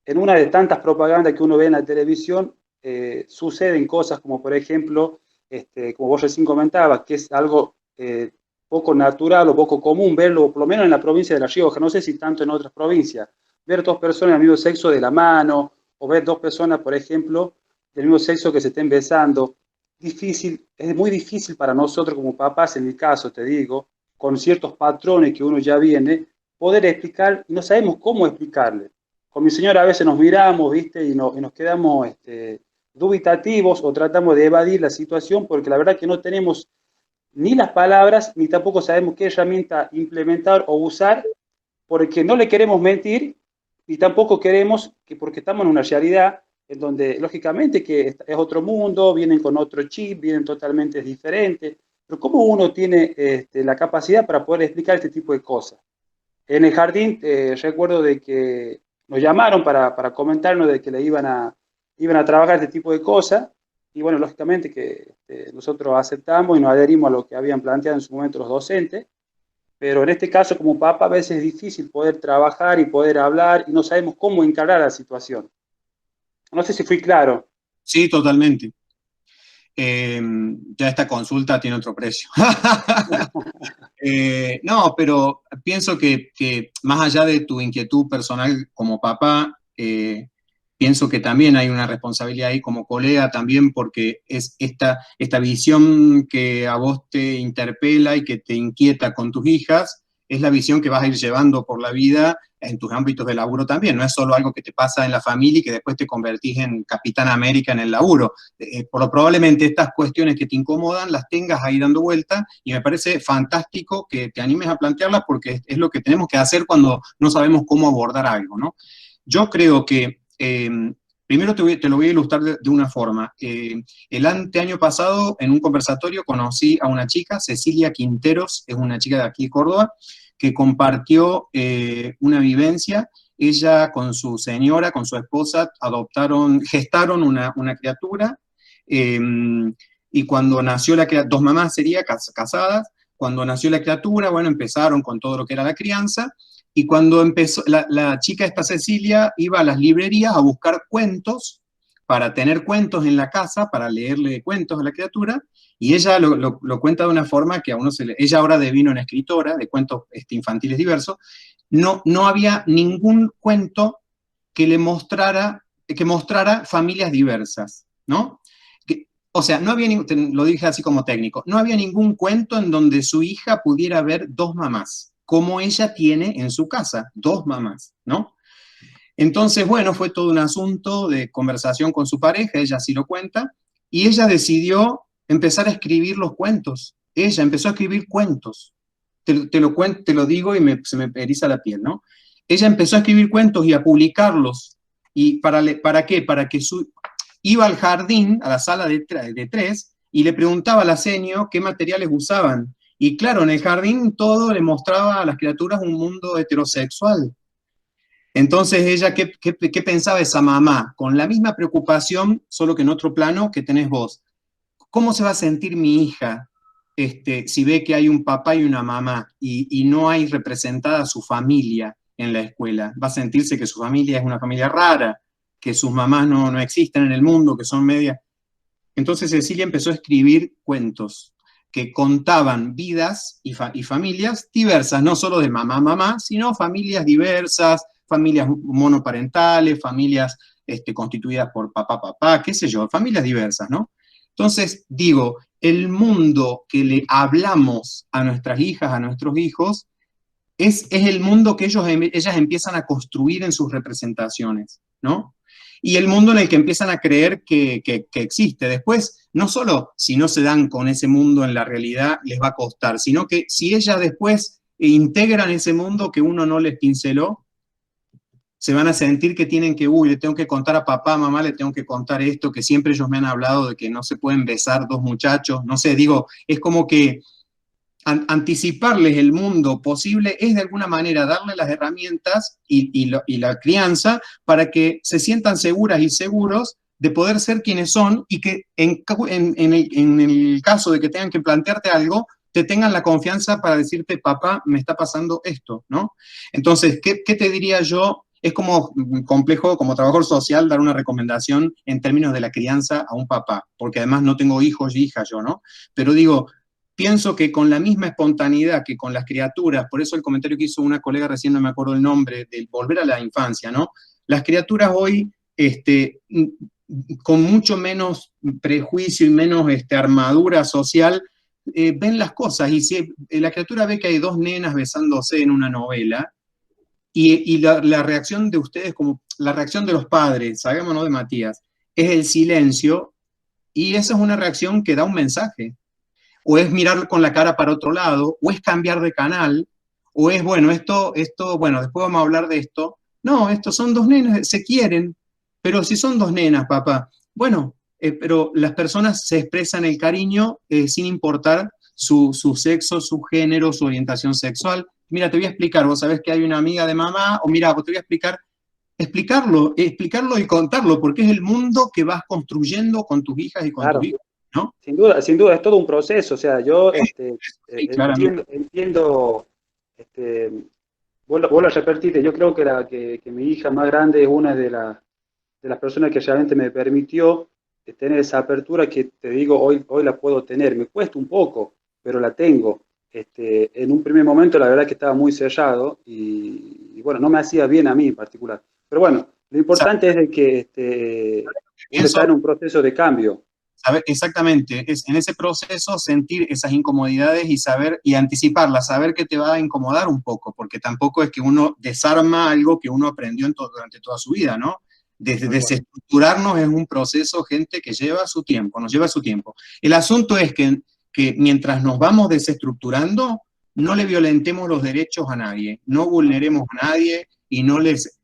en una de tantas propagandas que uno ve en la televisión, suceden cosas como, por ejemplo, como vos recién comentabas, que es algo poco natural o poco común verlo, por lo menos en la provincia de La Rioja, no sé si tanto en otras provincias, ver dos personas del mismo sexo de la mano, o ver dos personas, por ejemplo, del mismo sexo que se estén besando. Difícil, es muy difícil para nosotros como papás, en mi caso, te digo, con ciertos patrones que uno ya viene, poder explicar, y no sabemos cómo explicarle. Con mi señora a veces nos miramos, ¿viste? Y nos quedamos dubitativos o tratamos de evadir la situación porque la verdad que no tenemos ni las palabras ni tampoco sabemos qué herramienta implementar o usar porque no le queremos mentir y tampoco queremos que, porque estamos en una realidad en donde lógicamente que es otro mundo, vienen con otro chip, vienen totalmente diferentes, pero ¿cómo uno tiene la capacidad para poder explicar este tipo de cosas? En el jardín recuerdo de que nos llamaron para comentarnos de que le iban a trabajar este tipo de cosas y bueno, lógicamente que nosotros aceptamos y nos adherimos a lo que habían planteado en su momento los docentes pero en este caso como papá a veces es difícil poder trabajar y poder hablar y no sabemos cómo encarar la situación. No sé si fui claro. Sí, totalmente. Ya esta consulta tiene otro precio. No, pero pienso que más allá de tu inquietud personal como papá, pienso que también hay una responsabilidad ahí como colega también, porque es esta visión que a vos te interpela y que te inquieta con tus hijas, es la visión que vas a ir llevando por la vida en tus ámbitos de laburo también. No es solo algo que te pasa en la familia y que después te convertís en Capitán América en el laburo. Probablemente estas cuestiones que te incomodan las tengas ahí dando vuelta, y me parece fantástico que te animes a plantearlas, porque es lo que tenemos que hacer cuando no sabemos cómo abordar algo, ¿no? Yo creo que, primero te lo voy a ilustrar de una forma. El anteaño pasado, en un conversatorio, conocí a una chica, Cecilia Quinteros, es una chica de aquí, Córdoba, que compartió una vivencia. Ella con su señora, con su esposa, gestaron una criatura, y cuando nació la criatura, 2 mamás serían casadas, cuando nació la criatura, bueno, empezaron con todo lo que era la crianza, y cuando empezó, la chica esta Cecilia iba a las librerías a buscar cuentos, para tener cuentos en la casa, para leerle cuentos a la criatura, y ella lo cuenta de una forma que a uno ella ahora devino una escritora de cuentos infantiles diversos. No había ningún cuento que mostrara familias diversas, ¿no? O sea, no había, lo dije así como técnico, no había ningún cuento en donde su hija pudiera ver 2 mamás, como ella tiene en su casa, 2 mamás, ¿no? Entonces, bueno, fue todo un asunto de conversación con su pareja, ella así lo cuenta, y ella decidió empezar a escribir los cuentos. Ella empezó a escribir cuentos. Te lo digo y se me eriza la piel, ¿no? Ella empezó a escribir cuentos y a publicarlos. ¿Y para qué? Para que iba al jardín, a la sala de 3, y le preguntaba a la seño qué materiales usaban. Y claro, en el jardín todo le mostraba a las criaturas un mundo heterosexual. Entonces ella, ¿qué pensaba esa mamá? Con la misma preocupación, solo que en otro plano que tenés vos. ¿Cómo se va a sentir mi hija si ve que hay un papá y una mamá y no hay representada su familia en la escuela? Va a sentirse que su familia es una familia rara, que sus mamás no existen en el mundo, que son medias. Entonces Cecilia empezó a escribir cuentos que contaban vidas y familias diversas, no solo de mamá, sino familias diversas, familias monoparentales, familias constituidas por papá, qué sé yo, familias diversas, ¿no? Entonces, digo, el mundo que le hablamos a nuestras hijas, a nuestros hijos, es el mundo que ellas empiezan a construir en sus representaciones, ¿no? Y el mundo en el que empiezan a creer que existe. Después, no solo si no se dan con ese mundo en la realidad les va a costar, sino que si ellas después integran ese mundo que uno no les pinceló, se van a sentir que tienen que, le tengo que contar a papá, mamá, le tengo que contar esto, que siempre ellos me han hablado de que no se pueden besar 2 muchachos, no sé, digo, es como que anticiparles el mundo posible es de alguna manera darle las herramientas y la crianza para que se sientan seguras y seguros de poder ser quienes son, y que en el caso de que tengan que plantearte algo, te tengan la confianza para decirte, papá, me está pasando esto, ¿no? Entonces, ¿qué te diría yo? Es como complejo, como trabajador social, dar una recomendación en términos de la crianza a un papá, porque además no tengo hijos y hijas yo, ¿no? Pero digo, pienso que con la misma espontaneidad que con las criaturas, por eso el comentario que hizo una colega recién, no me acuerdo el nombre, de volver a la infancia, ¿no? Las criaturas hoy, con mucho menos prejuicio y menos armadura social, ven las cosas, y si la criatura ve que hay 2 nenas besándose en una novela, y la reacción de ustedes, como la reacción de los padres, salgámonos de Matías, es el silencio, y esa es una reacción que da un mensaje. O es mirar con la cara para otro lado, o es cambiar de canal, o es, bueno, bueno, después vamos a hablar de esto. No, estos son 2 nenas, se quieren, pero si son 2 nenas, papá, bueno, pero las personas se expresan el cariño sin importar su sexo, su género, su orientación sexual. Mira, te voy a explicar, vos sabés que hay una amiga de mamá, o mira, vos te voy a explicarlo y contarlo, porque es el mundo que vas construyendo con tus hijas y con tus hijos, ¿no? Sin duda, es todo un proceso. O sea, yo Sí, entiendo vos lo repetiste, yo creo que mi hija más grande es una de las personas que realmente me permitió tener esa apertura que te digo, hoy la puedo tener. Me cuesta un poco, pero la tengo. En un primer momento la verdad que estaba muy cerrado y bueno, no me hacía bien a mí en particular. Pero bueno, lo importante es de que uno está en un proceso de cambio. Exactamente, es en ese proceso sentir esas incomodidades y saber y anticiparlas, saber que te va a incomodar un poco, porque tampoco es que uno desarma algo que uno aprendió durante toda su vida, ¿no? Desestructurarnos es un proceso, gente, que lleva su tiempo, nos lleva su tiempo. El asunto es que mientras nos vamos desestructurando, no le violentemos los derechos a nadie, no vulneremos a nadie y no les...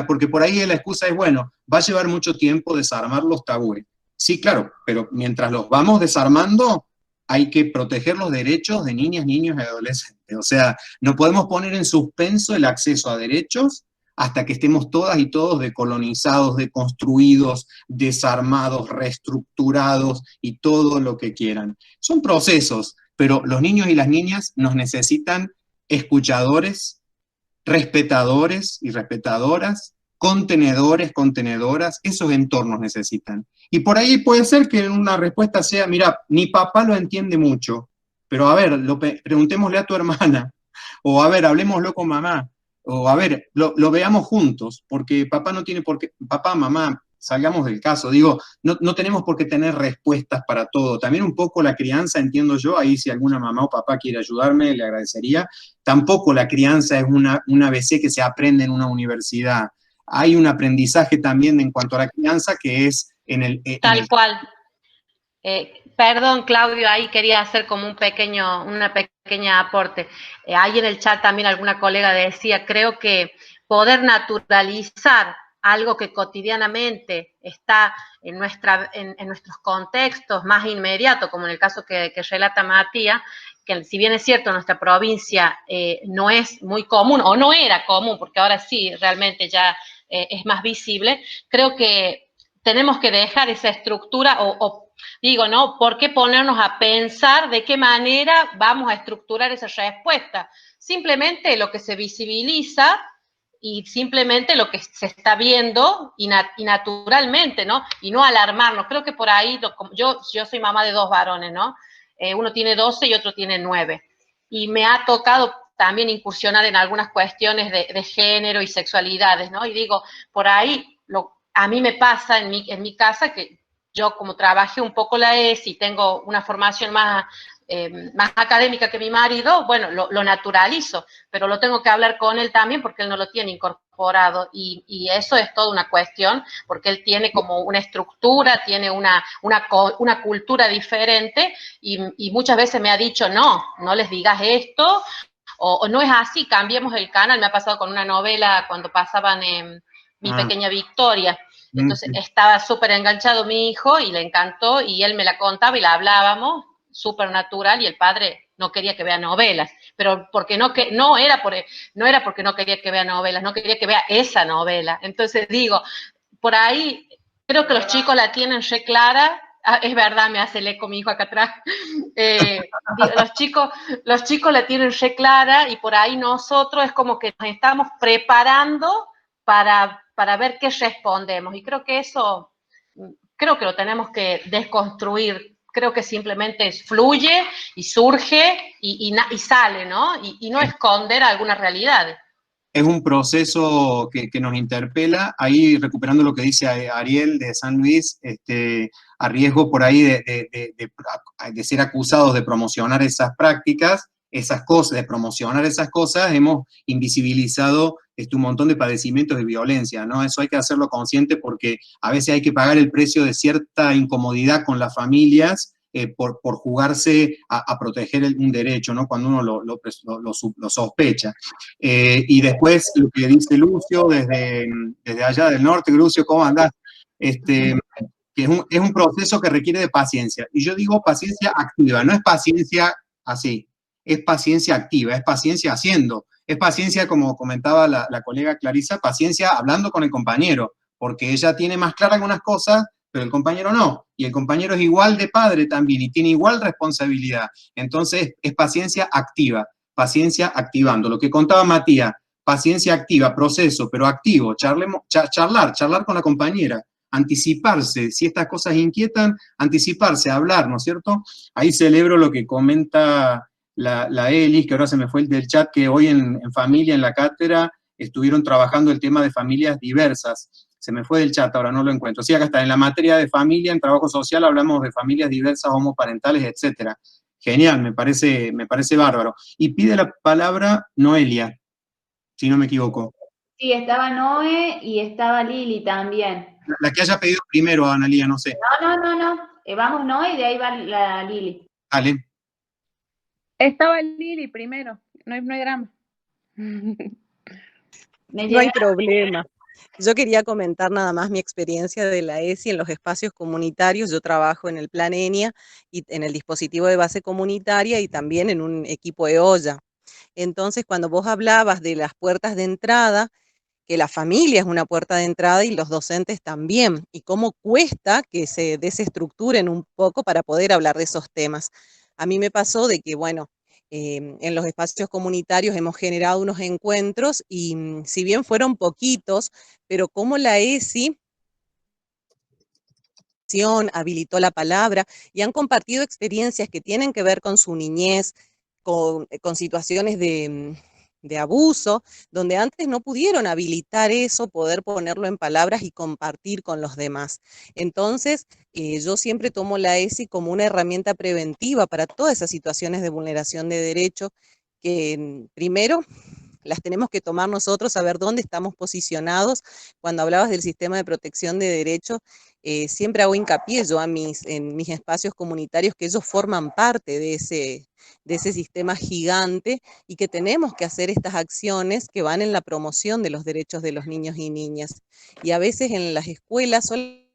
porque por ahí la excusa es, bueno, va a llevar mucho tiempo desarmar los tabúes. Sí, claro, pero mientras los vamos desarmando, hay que proteger los derechos de niñas, niños y adolescentes. O sea, no podemos poner en suspenso el acceso a derechos hasta que estemos todas y todos decolonizados, deconstruidos, desarmados, reestructurados y todo lo que quieran. Son procesos, pero los niños y las niñas nos necesitan escuchadores, respetadores y respetadoras, contenedores, contenedoras, esos entornos necesitan. Y por ahí puede ser que una respuesta sea, mira, mi papá lo entiende mucho, pero a ver, preguntémosle a tu hermana, o a ver, hablemoslo con mamá, o a ver, lo veamos juntos, porque papá no tiene por qué, papá, mamá, salgamos del caso, digo, no tenemos por qué tener respuestas para todo. También un poco la crianza, entiendo yo, ahí si alguna mamá o papá quiere ayudarme, le agradecería. Tampoco la crianza es una ABC que se aprende en una universidad. Hay un aprendizaje también en cuanto a la crianza que es Tal cual. Perdón, Claudio, ahí quería hacer como una pequeña aporte. Ahí en el chat también alguna colega decía, creo que poder naturalizar algo que cotidianamente está en nuestros contextos más inmediatos, como en el caso que relata Matías, que si bien es cierto, nuestra provincia no es muy común, o no era común, porque ahora sí, realmente ya es más visible, creo que tenemos que dejar esa estructura, digo, ¿no? ¿Por qué ponernos a pensar de qué manera vamos a estructurar esa respuesta? Simplemente lo que se visibiliza y simplemente lo que se está viendo y naturalmente, ¿no? Y no alarmarnos. Creo que por ahí, yo soy mamá de 2 varones, ¿no? Uno tiene 12 y otro tiene 9. Y me ha tocado también incursionar en algunas cuestiones de género y sexualidades, ¿no? Y digo, por ahí, a mí me pasa en mi casa que yo como trabajé un poco la ESI y tengo una formación más académica que mi marido, bueno, lo naturalizo, pero lo tengo que hablar con él también porque él no lo tiene incorporado y eso es toda una cuestión porque él tiene como una estructura, tiene una cultura diferente y muchas veces me ha dicho, no les digas esto o no es así, cambiemos el canal. Me ha pasado con una novela cuando pasaban en Mi Pequeña Victoria. Entonces estaba súper enganchado mi hijo y le encantó y él me la contaba y la hablábamos, súper natural, y el padre no quería que vea novelas, pero porque no era porque no quería que vea novelas, no quería que vea esa novela. Entonces digo, por ahí creo que los chicos la tienen re clara. Es verdad, me hace el eco mi hijo acá atrás. Los chicos la tienen re clara y por ahí nosotros es como que nos estamos preparando para ver qué respondemos. Y creo que lo tenemos que desconstruir. Creo que simplemente fluye y surge y sale, ¿no? Y no esconder algunas realidades. Es un proceso que nos interpela. Ahí, recuperando lo que dice Ariel de San Luis, a riesgo por ahí de ser acusados de promocionar esas prácticas, esas cosas, de promocionar esas cosas, hemos invisibilizado un montón de padecimientos de violencia, ¿no? Eso hay que hacerlo consciente porque a veces hay que pagar el precio de cierta incomodidad con las familias por jugarse a proteger un derecho, ¿no? Cuando uno lo sospecha. Y después lo que dice Lucio desde allá del norte. Lucio, ¿cómo andás? Que es un proceso que requiere de paciencia. Y yo digo paciencia activa, no es paciencia así, es paciencia activa, es paciencia haciendo, es paciencia, como comentaba la colega Clarisa, paciencia hablando con el compañero, porque ella tiene más claras algunas cosas, pero el compañero no, y el compañero es igual de padre también, y tiene igual responsabilidad. Entonces, es paciencia activa paciencia activando. Lo que contaba Matías, paciencia activa, proceso, pero activo, charlar con la compañera, anticiparse, si estas cosas inquietan, anticiparse, hablar, ¿no es cierto? Ahí celebro lo que comenta la Elis, que ahora se me fue el del chat, que hoy en familia, en la cátedra, estuvieron trabajando el tema de familias diversas. Se me fue del chat, ahora no lo encuentro. Sí, acá está, en la materia de familia, en trabajo social, hablamos de familias diversas, homoparentales, etcétera. Genial, me parece bárbaro. Y pide la palabra Noelia, si no me equivoco. Sí, estaba Noé y estaba Lili también. La que haya pedido primero, Analía, no sé. No. Vamos Noé y de ahí va la Lili. Dale. Estaba Lili primero, no hay drama. No hay problema. Yo quería comentar nada más mi experiencia de la ESI en los espacios comunitarios. Yo trabajo en el Plan ENIA y en el dispositivo de base comunitaria y también en un equipo de olla. Entonces, cuando vos hablabas de las puertas de entrada, que la familia es una puerta de entrada y los docentes también, y cómo cuesta que se desestructuren un poco para poder hablar de esos temas. A mí me pasó de que, bueno, en los espacios comunitarios hemos generado unos encuentros y si bien fueron poquitos, pero como la ESI habilitó la palabra y han compartido experiencias que tienen que ver con su niñez, con situaciones de abuso, donde antes no pudieron habilitar eso, poder ponerlo en palabras y compartir con los demás. Entonces, yo siempre tomo la ESI como una herramienta preventiva para todas esas situaciones de vulneración de derechos que primero las tenemos que tomar nosotros, saber dónde estamos posicionados. Cuando hablabas del sistema de protección de derechos, siempre hago hincapié yo en mis espacios comunitarios que ellos forman parte de ese sistema gigante y que tenemos que hacer estas acciones que van en la promoción de los derechos de los niños y niñas. Y a veces en las escuelas solo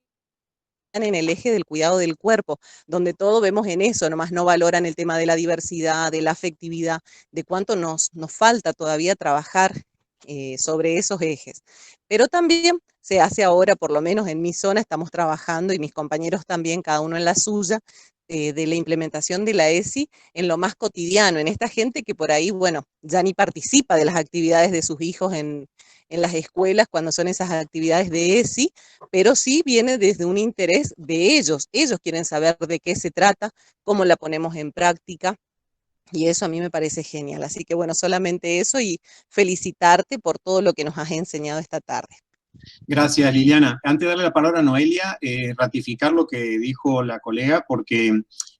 en el eje del cuidado del cuerpo, donde todo vemos en eso, nomás no valoran el tema de la diversidad, de la afectividad, de cuánto nos falta todavía trabajar sobre esos ejes. Pero también se hace ahora, por lo menos en mi zona, estamos trabajando, y mis compañeros también, cada uno en la suya, de la implementación de la ESI en lo más cotidiano, en esta gente que por ahí, bueno, ya ni participa de las actividades de sus hijos en las escuelas cuando son esas actividades de ESI, pero sí viene desde un interés de ellos. Ellos quieren saber de qué se trata, cómo la ponemos en práctica, y eso a mí me parece genial. Así que bueno, solamente eso y felicitarte por todo lo que nos has enseñado esta tarde. Gracias, Liliana. Antes de darle la palabra a Noelia, ratificar lo que dijo la colega, porque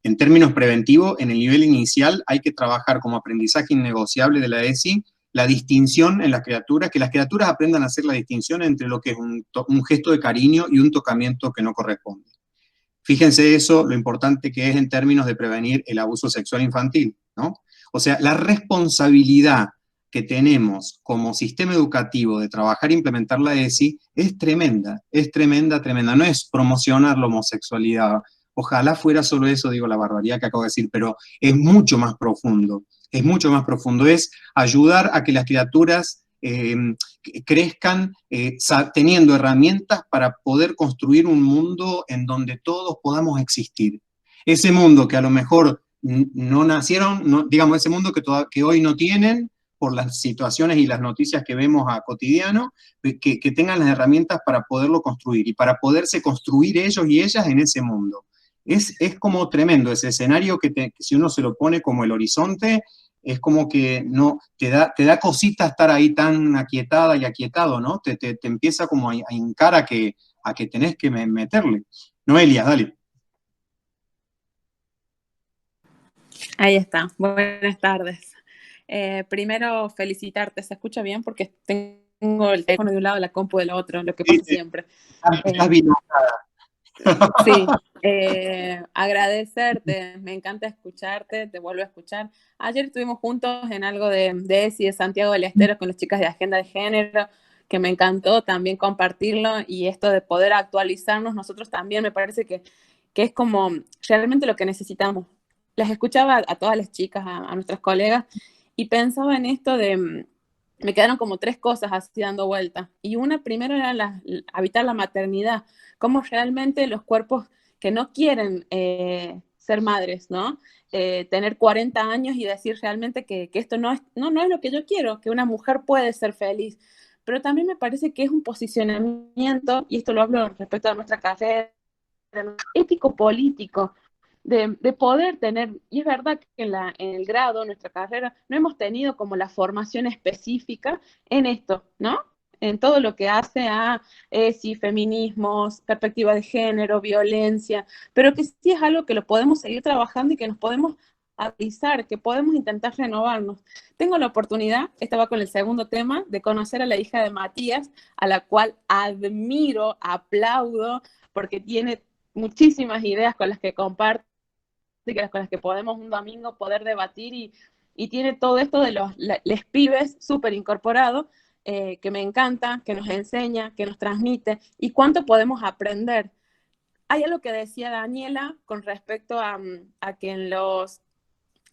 en términos preventivos, en el nivel inicial hay que trabajar como aprendizaje innegociable de la ESI, la distinción en las criaturas, que las criaturas aprendan a hacer la distinción entre lo que es un gesto de cariño y un tocamiento que no corresponde. Fíjense eso, lo importante que es en términos de prevenir el abuso sexual infantil, ¿no? O sea, la responsabilidad que tenemos como sistema educativo de trabajar e implementar la ESI es tremenda, tremenda. No es promocionar la homosexualidad. Ojalá fuera solo eso, digo la barbaridad que acabo de decir, pero es mucho más profundo. Es ayudar a que las criaturas crezcan teniendo herramientas para poder construir un mundo en donde todos podamos existir. Ese mundo que a lo mejor no nacieron, digamos, ese mundo que hoy no tienen, por las situaciones y las noticias que vemos a cotidiano, que tengan las herramientas para poderlo construir y para poderse construir ellos y ellas en ese mundo. Es como tremendo ese escenario que si uno se lo pone como el horizonte, es como que no, te da cosita estar ahí tan aquietada y aquietado, ¿no? Te empieza como a hincar a que tenés que meterle. Noelia, dale. Ahí está, buenas tardes. Primero felicitarte, ¿se escucha bien? Porque tengo el teléfono de un lado y la compu del otro, lo que pasa siempre. Estás bien. Sí, agradecerte, me encanta escucharte, te vuelvo a escuchar. Ayer estuvimos juntos en algo de ESI de Santiago del Estero con las chicas de Agenda de Género, que me encantó también compartirlo, y esto de poder actualizarnos nosotros también me parece que es como realmente lo que necesitamos. Las escuchaba a todas las chicas, a nuestras colegas, y pensaba en esto me quedaron como 3 cosas así dando vuelta. Y una primero era habitar la maternidad, cómo realmente los cuerpos que no quieren ser madres, ¿no? Tener 40 años y decir realmente que esto no es lo que yo quiero, que una mujer puede ser feliz. Pero también me parece que es un posicionamiento, y esto lo hablo respecto a nuestra carrera, ético-político, de poder tener, y es verdad que en el grado, en nuestra carrera, no hemos tenido como la formación específica en esto, ¿no? En todo lo que hace a sí, feminismos, perspectiva de género, violencia, pero que sí es algo que lo podemos seguir trabajando y que nos podemos avisar, que podemos intentar renovarnos. Tengo la oportunidad, esta va con el segundo tema, de conocer a la hija de Matías, a la cual admiro, aplaudo, porque tiene muchísimas ideas con las que comparte, con las que podemos un domingo poder debatir y tiene todo esto de los pibes súper incorporados, que me encanta, que nos enseña, que nos transmite y cuánto podemos aprender. Hay algo que decía Daniela con respecto a que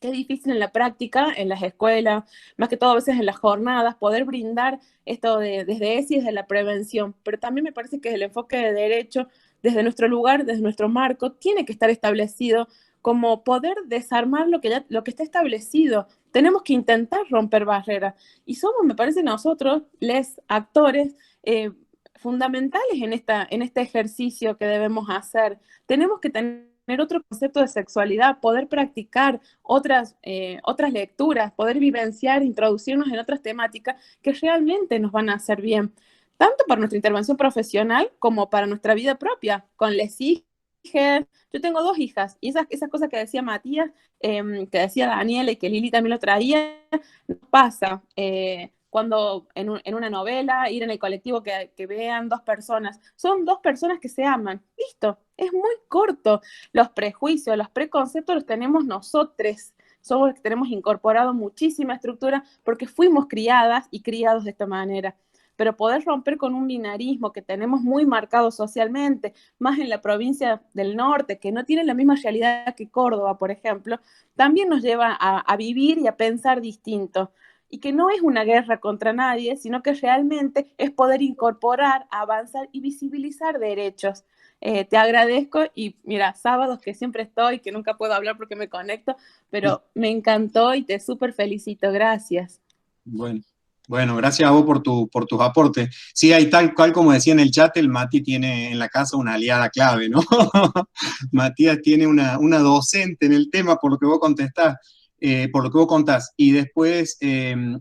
que es difícil en la práctica, en las escuelas, más que todo a veces en las jornadas, poder brindar esto desde ESI, desde la prevención, pero también me parece que el enfoque de derecho, desde nuestro lugar, desde nuestro marco, tiene que estar establecido como poder desarmar lo que está establecido. Tenemos que intentar romper barreras. Y somos, me parece, nosotros, les actores fundamentales en este ejercicio que debemos hacer. Tenemos que tener otro concepto de sexualidad, poder practicar otras lecturas, poder vivenciar, introducirnos en otras temáticas que realmente nos van a hacer bien, tanto para nuestra intervención profesional como para nuestra vida propia, con les hijas. Yo tengo 2 hijas, y esas cosas que decía Matías, que decía Daniela y que Lili también lo traía, nos pasa cuando en una novela, ir en el colectivo que vean 2 personas, son 2 personas que se aman, listo, es muy corto. Los prejuicios, los preconceptos los tenemos nosotros, somos los que tenemos incorporado muchísima estructura porque fuimos criadas y criados de esta manera. Pero poder romper con un binarismo que tenemos muy marcado socialmente, más en la provincia del norte, que no tiene la misma realidad que Córdoba, por ejemplo, también nos lleva a vivir y a pensar distinto. Y que no es una guerra contra nadie, sino que realmente es poder incorporar, avanzar y visibilizar derechos. Te agradezco y mira, sábados que siempre estoy, que nunca puedo hablar porque me conecto, pero me encantó y te súper felicito. Gracias. Bueno, gracias a vos por tus aportes. Sí, hay tal cual como decía en el chat, el Mati tiene en la casa una aliada clave, ¿no? Matías tiene una docente en el tema, por lo que vos contestás, por lo que vos contás. Y después,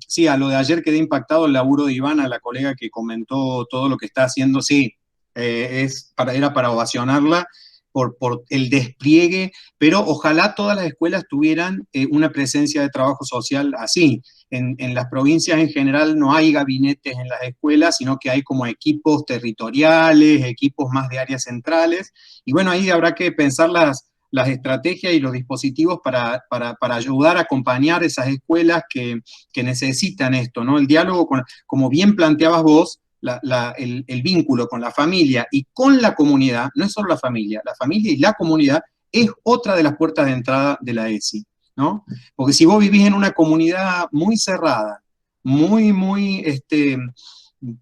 sí, a lo de ayer quedé impactado el laburo de Ivana, la colega que comentó todo lo que está haciendo. Sí, era para ovacionarla por el despliegue, pero ojalá todas las escuelas tuvieran una presencia de trabajo social así. En las provincias en general no hay gabinetes en las escuelas, sino que hay como equipos territoriales, equipos más de áreas centrales, y bueno, ahí habrá que pensar las estrategias y los dispositivos para ayudar a acompañar esas escuelas que necesitan esto, ¿no? El diálogo, como bien planteabas vos, el vínculo con la familia y con la comunidad, no es solo la familia y la comunidad es otra de las puertas de entrada de la ESI, ¿no? Porque si vos vivís en una comunidad muy cerrada, muy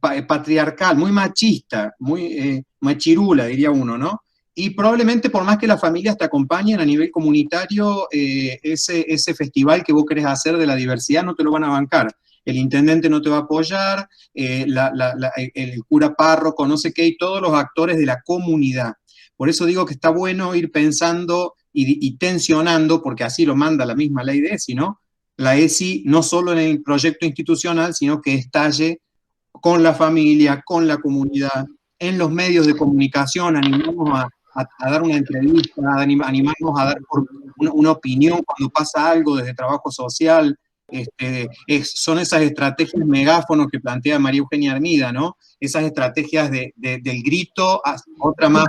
patriarcal, muy machista, muy machirula, diría uno, ¿no? Y probablemente por más que las familias te acompañen a nivel comunitario, ese festival que vos querés hacer de la diversidad no te lo van a bancar. El intendente no te va a apoyar, el cura párroco, no sé qué, y todos los actores de la comunidad. Por eso digo que está bueno ir pensando y tensionando, porque así lo manda la misma ley de ESI, ¿no? La ESI no solo en el proyecto institucional, sino que estalle con la familia, con la comunidad, en los medios de comunicación, animamos a dar una entrevista, animarnos a dar una opinión cuando pasa algo desde trabajo social. Son esas estrategias megáfonos que plantea María Eugenia Armida, ¿no? Esas estrategias del grito, otra más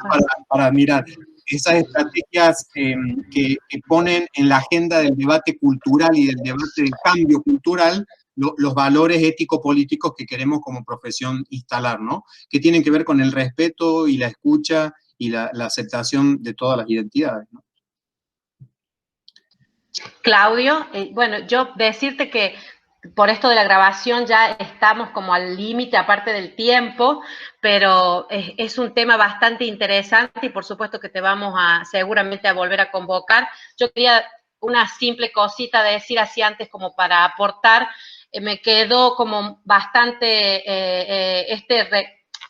para mirar, esas estrategias que ponen en la agenda del debate cultural y del debate del cambio cultural los valores ético-políticos que queremos como profesión instalar, ¿no? Que tienen que ver con el respeto y la escucha y la aceptación de todas las identidades, ¿no? Claudio, bueno, yo decirte que por esto de la grabación ya estamos como al límite, aparte del tiempo, pero es un tema bastante interesante y por supuesto que te vamos seguramente a volver a convocar. Yo quería una simple cosita de decir así antes como para aportar, me quedó como bastante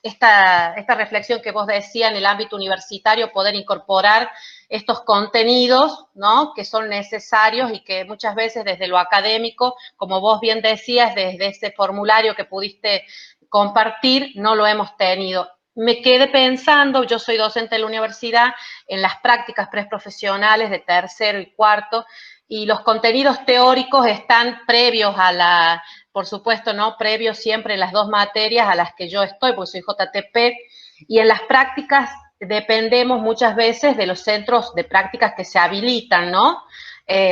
esta reflexión que vos decías en el ámbito universitario, poder incorporar estos contenidos, ¿no?, que son necesarios y que muchas veces desde lo académico, como vos bien decías, desde ese formulario que pudiste compartir, no lo hemos tenido. Me quedé pensando, yo soy docente de la universidad, en las prácticas preprofesionales de tercero y cuarto, y los contenidos teóricos están previos a por supuesto, ¿no?, previos siempre en las dos materias a las que yo estoy, porque soy JTP, y en las prácticas dependemos muchas veces de los centros de prácticas que se habilitan, ¿no?,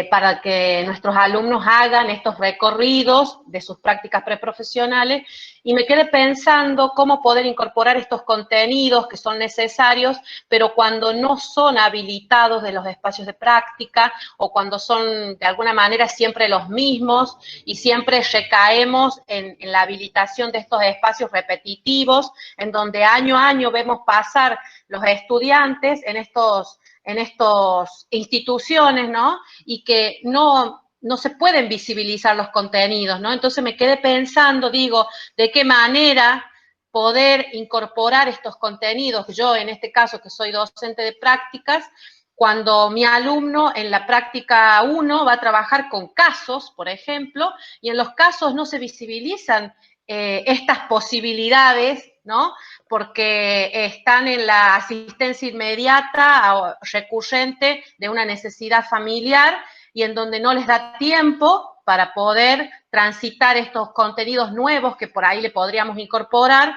para que nuestros alumnos hagan estos recorridos de sus prácticas preprofesionales, y me quedé pensando cómo poder incorporar estos contenidos que son necesarios, pero cuando no son habilitados de los espacios de práctica, o cuando son de alguna manera siempre los mismos, y siempre recaemos en la habilitación de estos espacios repetitivos, en donde año a año vemos pasar los estudiantes en estas instituciones, ¿no?, y que no se pueden visibilizar los contenidos, ¿no? Entonces me quedé pensando, digo, ¿de qué manera poder incorporar estos contenidos? Yo, en este caso, que soy docente de prácticas, cuando mi alumno en la práctica 1 va a trabajar con casos, por ejemplo, y en los casos no se visibilizan estas posibilidades, ¿no?, porque están en la asistencia inmediata o recurrente de una necesidad familiar y en donde no les da tiempo para poder transitar estos contenidos nuevos que por ahí le podríamos incorporar,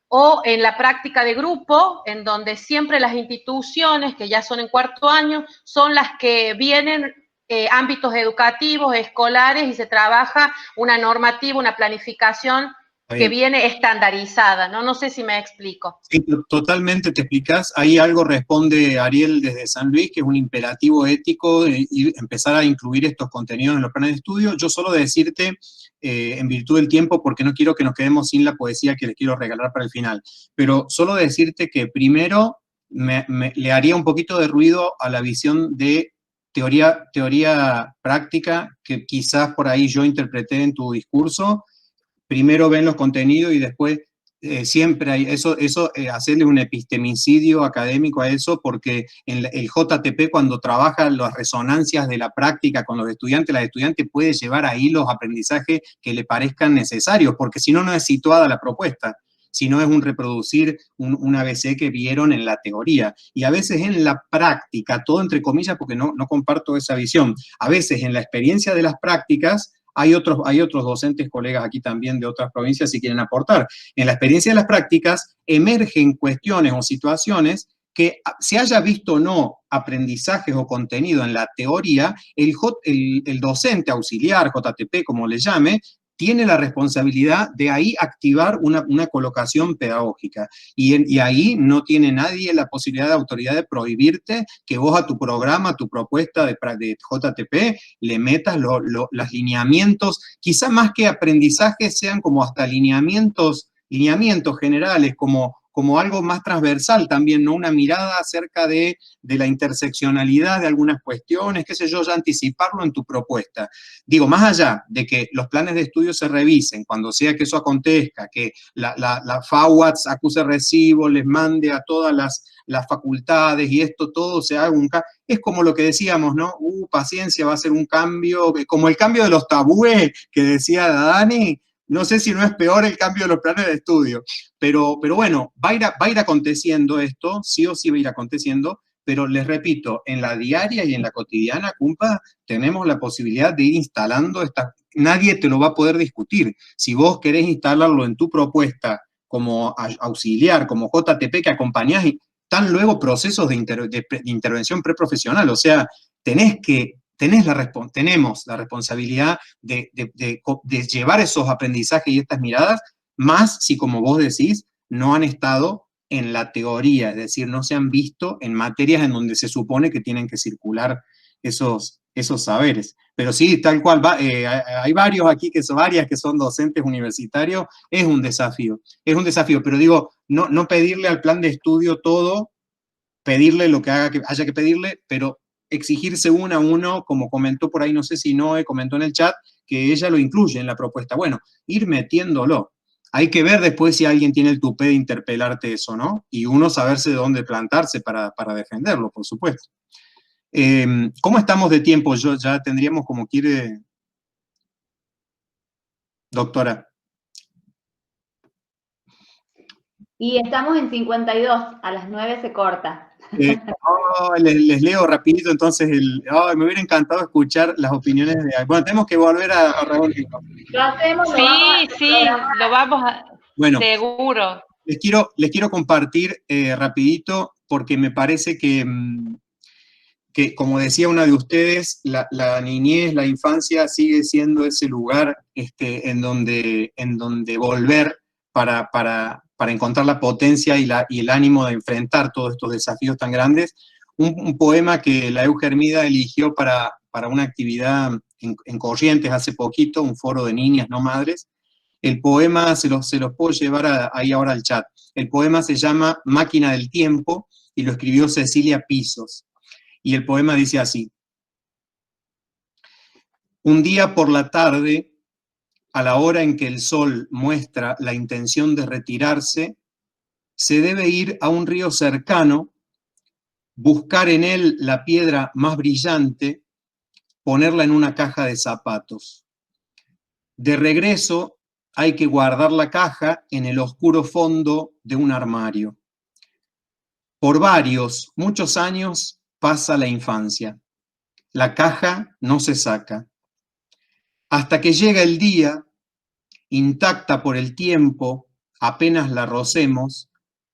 o en la práctica de grupo, en donde siempre las instituciones que ya son en cuarto año son las que vienen ámbitos educativos, escolares, y se trabaja una normativa, una planificación que viene estandarizada, ¿no? No sé si me explico. Sí, totalmente te explicás. Ahí algo responde Ariel desde San Luis, que es un imperativo ético y empezar a incluir estos contenidos en los planes de estudio. Yo solo decirte, en virtud del tiempo, porque no quiero que nos quedemos sin la poesía que les quiero regalar para el final, pero solo decirte que primero le haría un poquito de ruido a la visión de teoría práctica que quizás por ahí yo interpreté en tu discurso. Primero ven los contenidos y después siempre hay hacerle un epistemicidio académico a eso, porque el JTP cuando trabaja las resonancias de la práctica con los estudiantes, las estudiantes puede llevar ahí los aprendizajes que le parezcan necesarios, porque si no, no es situada la propuesta, sino es un reproducir un ABC que vieron en la teoría. Y a veces en la práctica, todo entre comillas, porque no comparto esa visión, a veces en la experiencia de las prácticas, hay otros docentes, colegas aquí también de otras provincias si quieren aportar. En la experiencia de las prácticas emergen cuestiones o situaciones que se haya visto o no aprendizajes o contenido en la teoría, el docente auxiliar, JTP como le llame, tiene la responsabilidad de ahí activar una colocación pedagógica. Y ahí no tiene nadie la posibilidad de autoridad de prohibirte que vos a tu programa, a tu propuesta de JTP, le metas los lineamientos, quizá más que aprendizajes sean como hasta lineamientos generales, como algo más transversal también, ¿no? Una mirada acerca de la interseccionalidad de algunas cuestiones, qué sé yo, ya anticiparlo en tu propuesta. Digo, más allá de que los planes de estudio se revisen, cuando sea que eso acontezca, que la FAUATS acuse recibo, les mande a todas las facultades y esto todo se haga es como lo que decíamos, ¿no? Paciencia, va a ser un cambio, como el cambio de los tabúes que decía Dani. No sé si no es peor el cambio de los planes de estudio, pero bueno, va a ir aconteciendo esto, sí o sí va a ir aconteciendo, pero les repito, en la diaria y en la cotidiana, cumpa, tenemos la posibilidad de ir instalando nadie te lo va a poder discutir. Si vos querés instalarlo en tu propuesta como auxiliar, como JTP que acompañás, están luego procesos de intervención preprofesional, o sea, tenemos la responsabilidad de llevar esos aprendizajes y estas miradas, más si, como vos decís, no han estado en la teoría, es decir, no se han visto en materias en donde se supone que tienen que circular esos esos saberes. Pero sí, tal cual, hay varios aquí varias que son docentes universitarios, es un desafío, pero digo, no pedirle al plan de estudio todo, pedirle lo que haya que pedirle, pero exigirse uno a uno, como comentó por ahí, no sé si Noé comentó en el chat, que ella lo incluye en la propuesta. Bueno, ir metiéndolo. Hay que ver después si alguien tiene el tupé de interpelarte eso, ¿no? Y uno saberse de dónde plantarse para defenderlo, por supuesto. ¿Cómo estamos de tiempo? Ya tendríamos como que ir... Doctora. Y estamos en 52, a las 9 se corta. Les leo rapidito, entonces, me hubiera encantado escuchar las opiniones de... Bueno, tenemos que volver a Raúl. Lo hacemos, lo vamos a... Bueno, seguro. Les quiero compartir rapidito, porque me parece que, como decía una de ustedes, la niñez, la infancia sigue siendo ese lugar en donde volver para encontrar la potencia y el ánimo de enfrentar todos estos desafíos tan grandes. Un poema que la Eugermida eligió para una actividad en Corrientes hace poquito, un foro de niñas no madres. El poema se los puedo llevar ahí ahora al chat. El poema se llama Máquina del Tiempo y lo escribió Cecilia Pisos. Y el poema dice así: un día por la tarde, a la hora en que el sol muestra la intención de retirarse, se debe ir a un río cercano, buscar en él la piedra más brillante, ponerla en una caja de zapatos. De regreso, hay que guardar la caja en el oscuro fondo de un armario. Por muchos años, pasa la infancia. La caja no se saca. Hasta que llega el día, intacta por el tiempo, apenas la rocemos,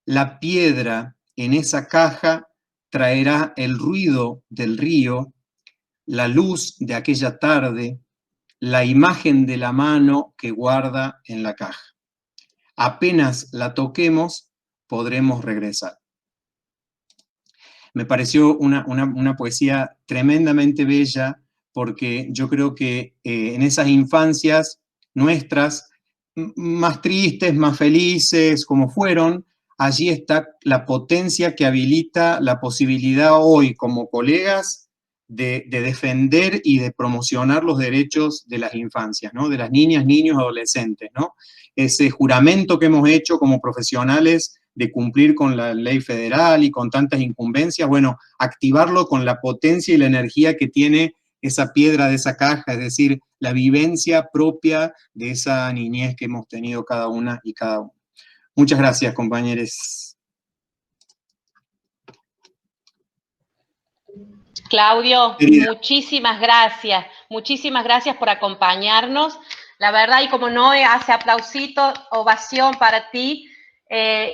la piedra en esa caja traerá el ruido del río, la luz de aquella tarde, la imagen de la mano que guarda en la caja. Apenas la toquemos, podremos regresar. Me pareció una poesía tremendamente bella, porque yo creo que en esas infancias nuestras, más tristes, más felices, como fueron, allí está la potencia que habilita la posibilidad hoy, como colegas, de defender y de promocionar los derechos de las infancias, ¿no? De las niñas, niños, adolescentes, ¿no? Ese juramento que hemos hecho como profesionales de cumplir con la ley federal y con tantas incumbencias, bueno, activarlo con la potencia y la energía que tiene esa piedra de esa caja, es decir, la vivencia propia de esa niñez que hemos tenido cada una y cada uno. Muchas gracias, compañeros. Claudio, muchísimas gracias por acompañarnos. La verdad, y como Noé hace aplausito, ovación para ti,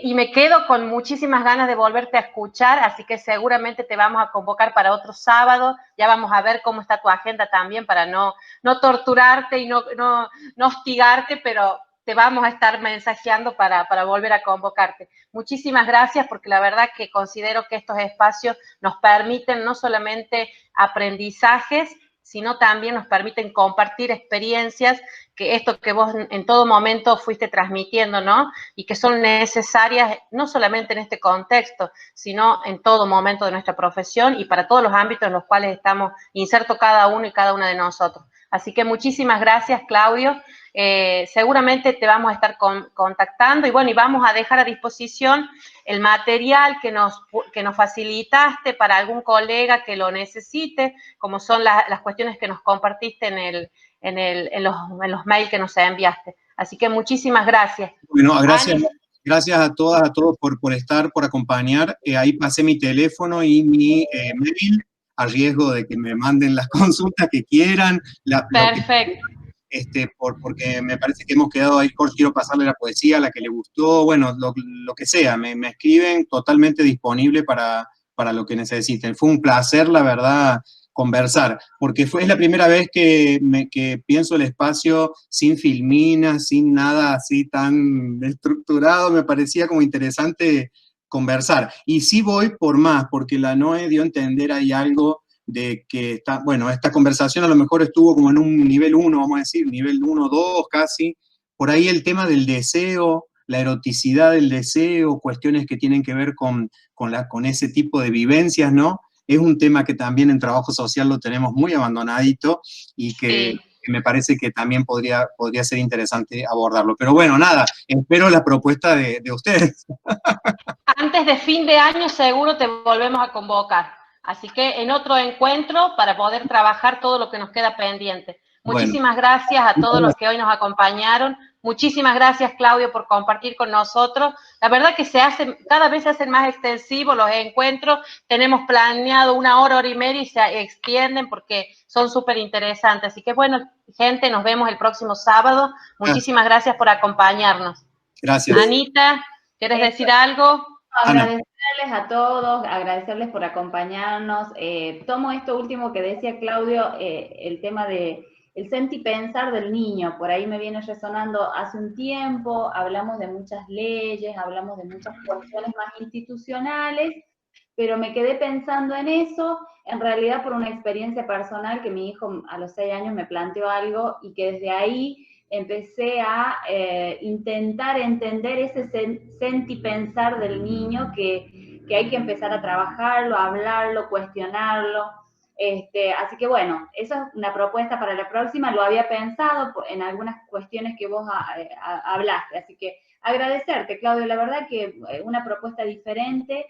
y me quedo con muchísimas ganas de volverte a escuchar, así que seguramente te vamos a convocar para otro sábado. Ya vamos a ver cómo está tu agenda también para no torturarte y no hostigarte, pero te vamos a estar mensajeando para volver a convocarte. Muchísimas gracias, porque la verdad que considero que estos espacios nos permiten no solamente aprendizajes, sino también nos permiten compartir experiencias, que esto que vos en todo momento fuiste transmitiendo, ¿no? Y que son necesarias no solamente en este contexto, sino en todo momento de nuestra profesión y para todos los ámbitos en los cuales estamos insertos cada uno y cada una de nosotros. Así que muchísimas gracias, Claudio. Seguramente te vamos a estar contactando y bueno, y vamos a dejar a disposición el material que nos facilitaste para algún colega que lo necesite, como son las cuestiones que nos compartiste en los mails que nos enviaste. Así que muchísimas gracias. Bueno, gracias a todas, a todos por estar, por acompañar. Ahí pasé mi teléfono y mi mail, a riesgo de que me manden las consultas que quieran. Perfecto. Porque me parece que hemos quedado ahí, quiero pasarle la poesía a la que le gustó, bueno, lo que sea, me escriben, totalmente disponible para lo que necesiten. Fue un placer, la verdad, conversar, porque es la primera vez que pienso el espacio sin filminas, sin nada así tan estructurado, me parecía como interesante conversar. Y sí voy por más, porque la Noé dio a entender ahí algo de que esta conversación a lo mejor estuvo como en un nivel 1, vamos a decir, nivel 1, 2 casi. Por ahí el tema del deseo, la eroticidad del deseo, cuestiones que tienen que ver con ese tipo de vivencias, ¿no? Es un tema que también en trabajo social lo tenemos muy abandonadito y que me parece que también podría ser interesante abordarlo. Pero bueno, nada, espero la propuesta de ustedes. Antes de fin de año seguro te volvemos a convocar. Así que en otro encuentro para poder trabajar todo lo que nos queda pendiente. Muchísimas gracias a todos los que hoy nos acompañaron. Muchísimas gracias, Claudio, por compartir con nosotros. La verdad que cada vez se hacen más extensivos los encuentros. Tenemos planeado 1 hora, 1 hora y media y se extienden porque son súper interesantes. Así que bueno, gente, nos vemos el próximo sábado. Muchísimas gracias por acompañarnos. Gracias. Anita, ¿quieres decir algo? Agradecerles a todos, agradecerles por acompañarnos. Tomo esto último que decía Claudio, el tema de el sentipensar del niño, por ahí me viene resonando hace un tiempo, hablamos de muchas leyes, hablamos de muchas cuestiones más institucionales, pero me quedé pensando en eso, en realidad por una experiencia personal que mi hijo a los 6 años me planteó algo y que desde ahí empecé a intentar entender ese sentipensar del niño que hay que empezar a trabajarlo, a hablarlo, cuestionarlo. Así que bueno, eso es una propuesta para la próxima, lo había pensado en algunas cuestiones que vos hablaste, así que agradecerte, Claudio, la verdad que una propuesta diferente,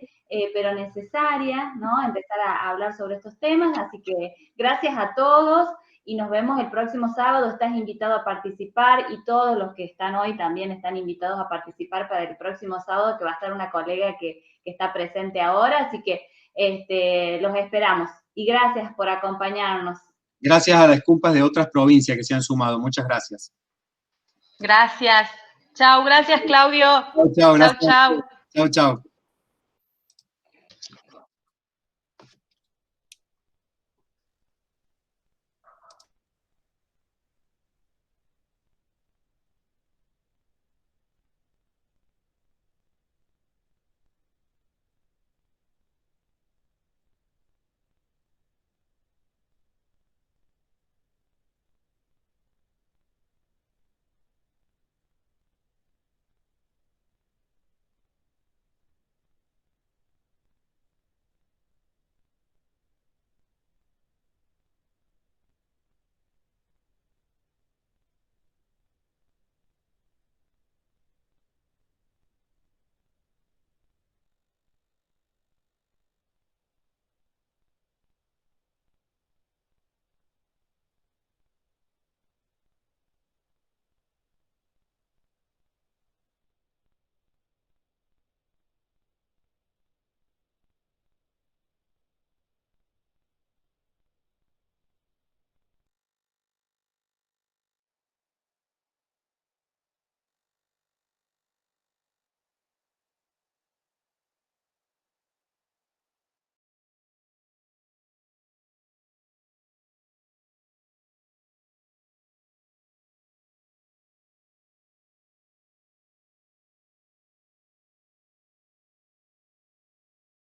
pero necesaria, ¿no? Empezar a hablar sobre estos temas, así que gracias a todos y nos vemos el próximo sábado, estás invitado a participar y todos los que están hoy también están invitados a participar para el próximo sábado, que va a estar una colega que está presente ahora, así que los esperamos. Y gracias por acompañarnos. Gracias a las compas de otras provincias que se han sumado. Muchas gracias. Gracias. Chao, gracias, Claudio. Chao, gracias. Chao, chao.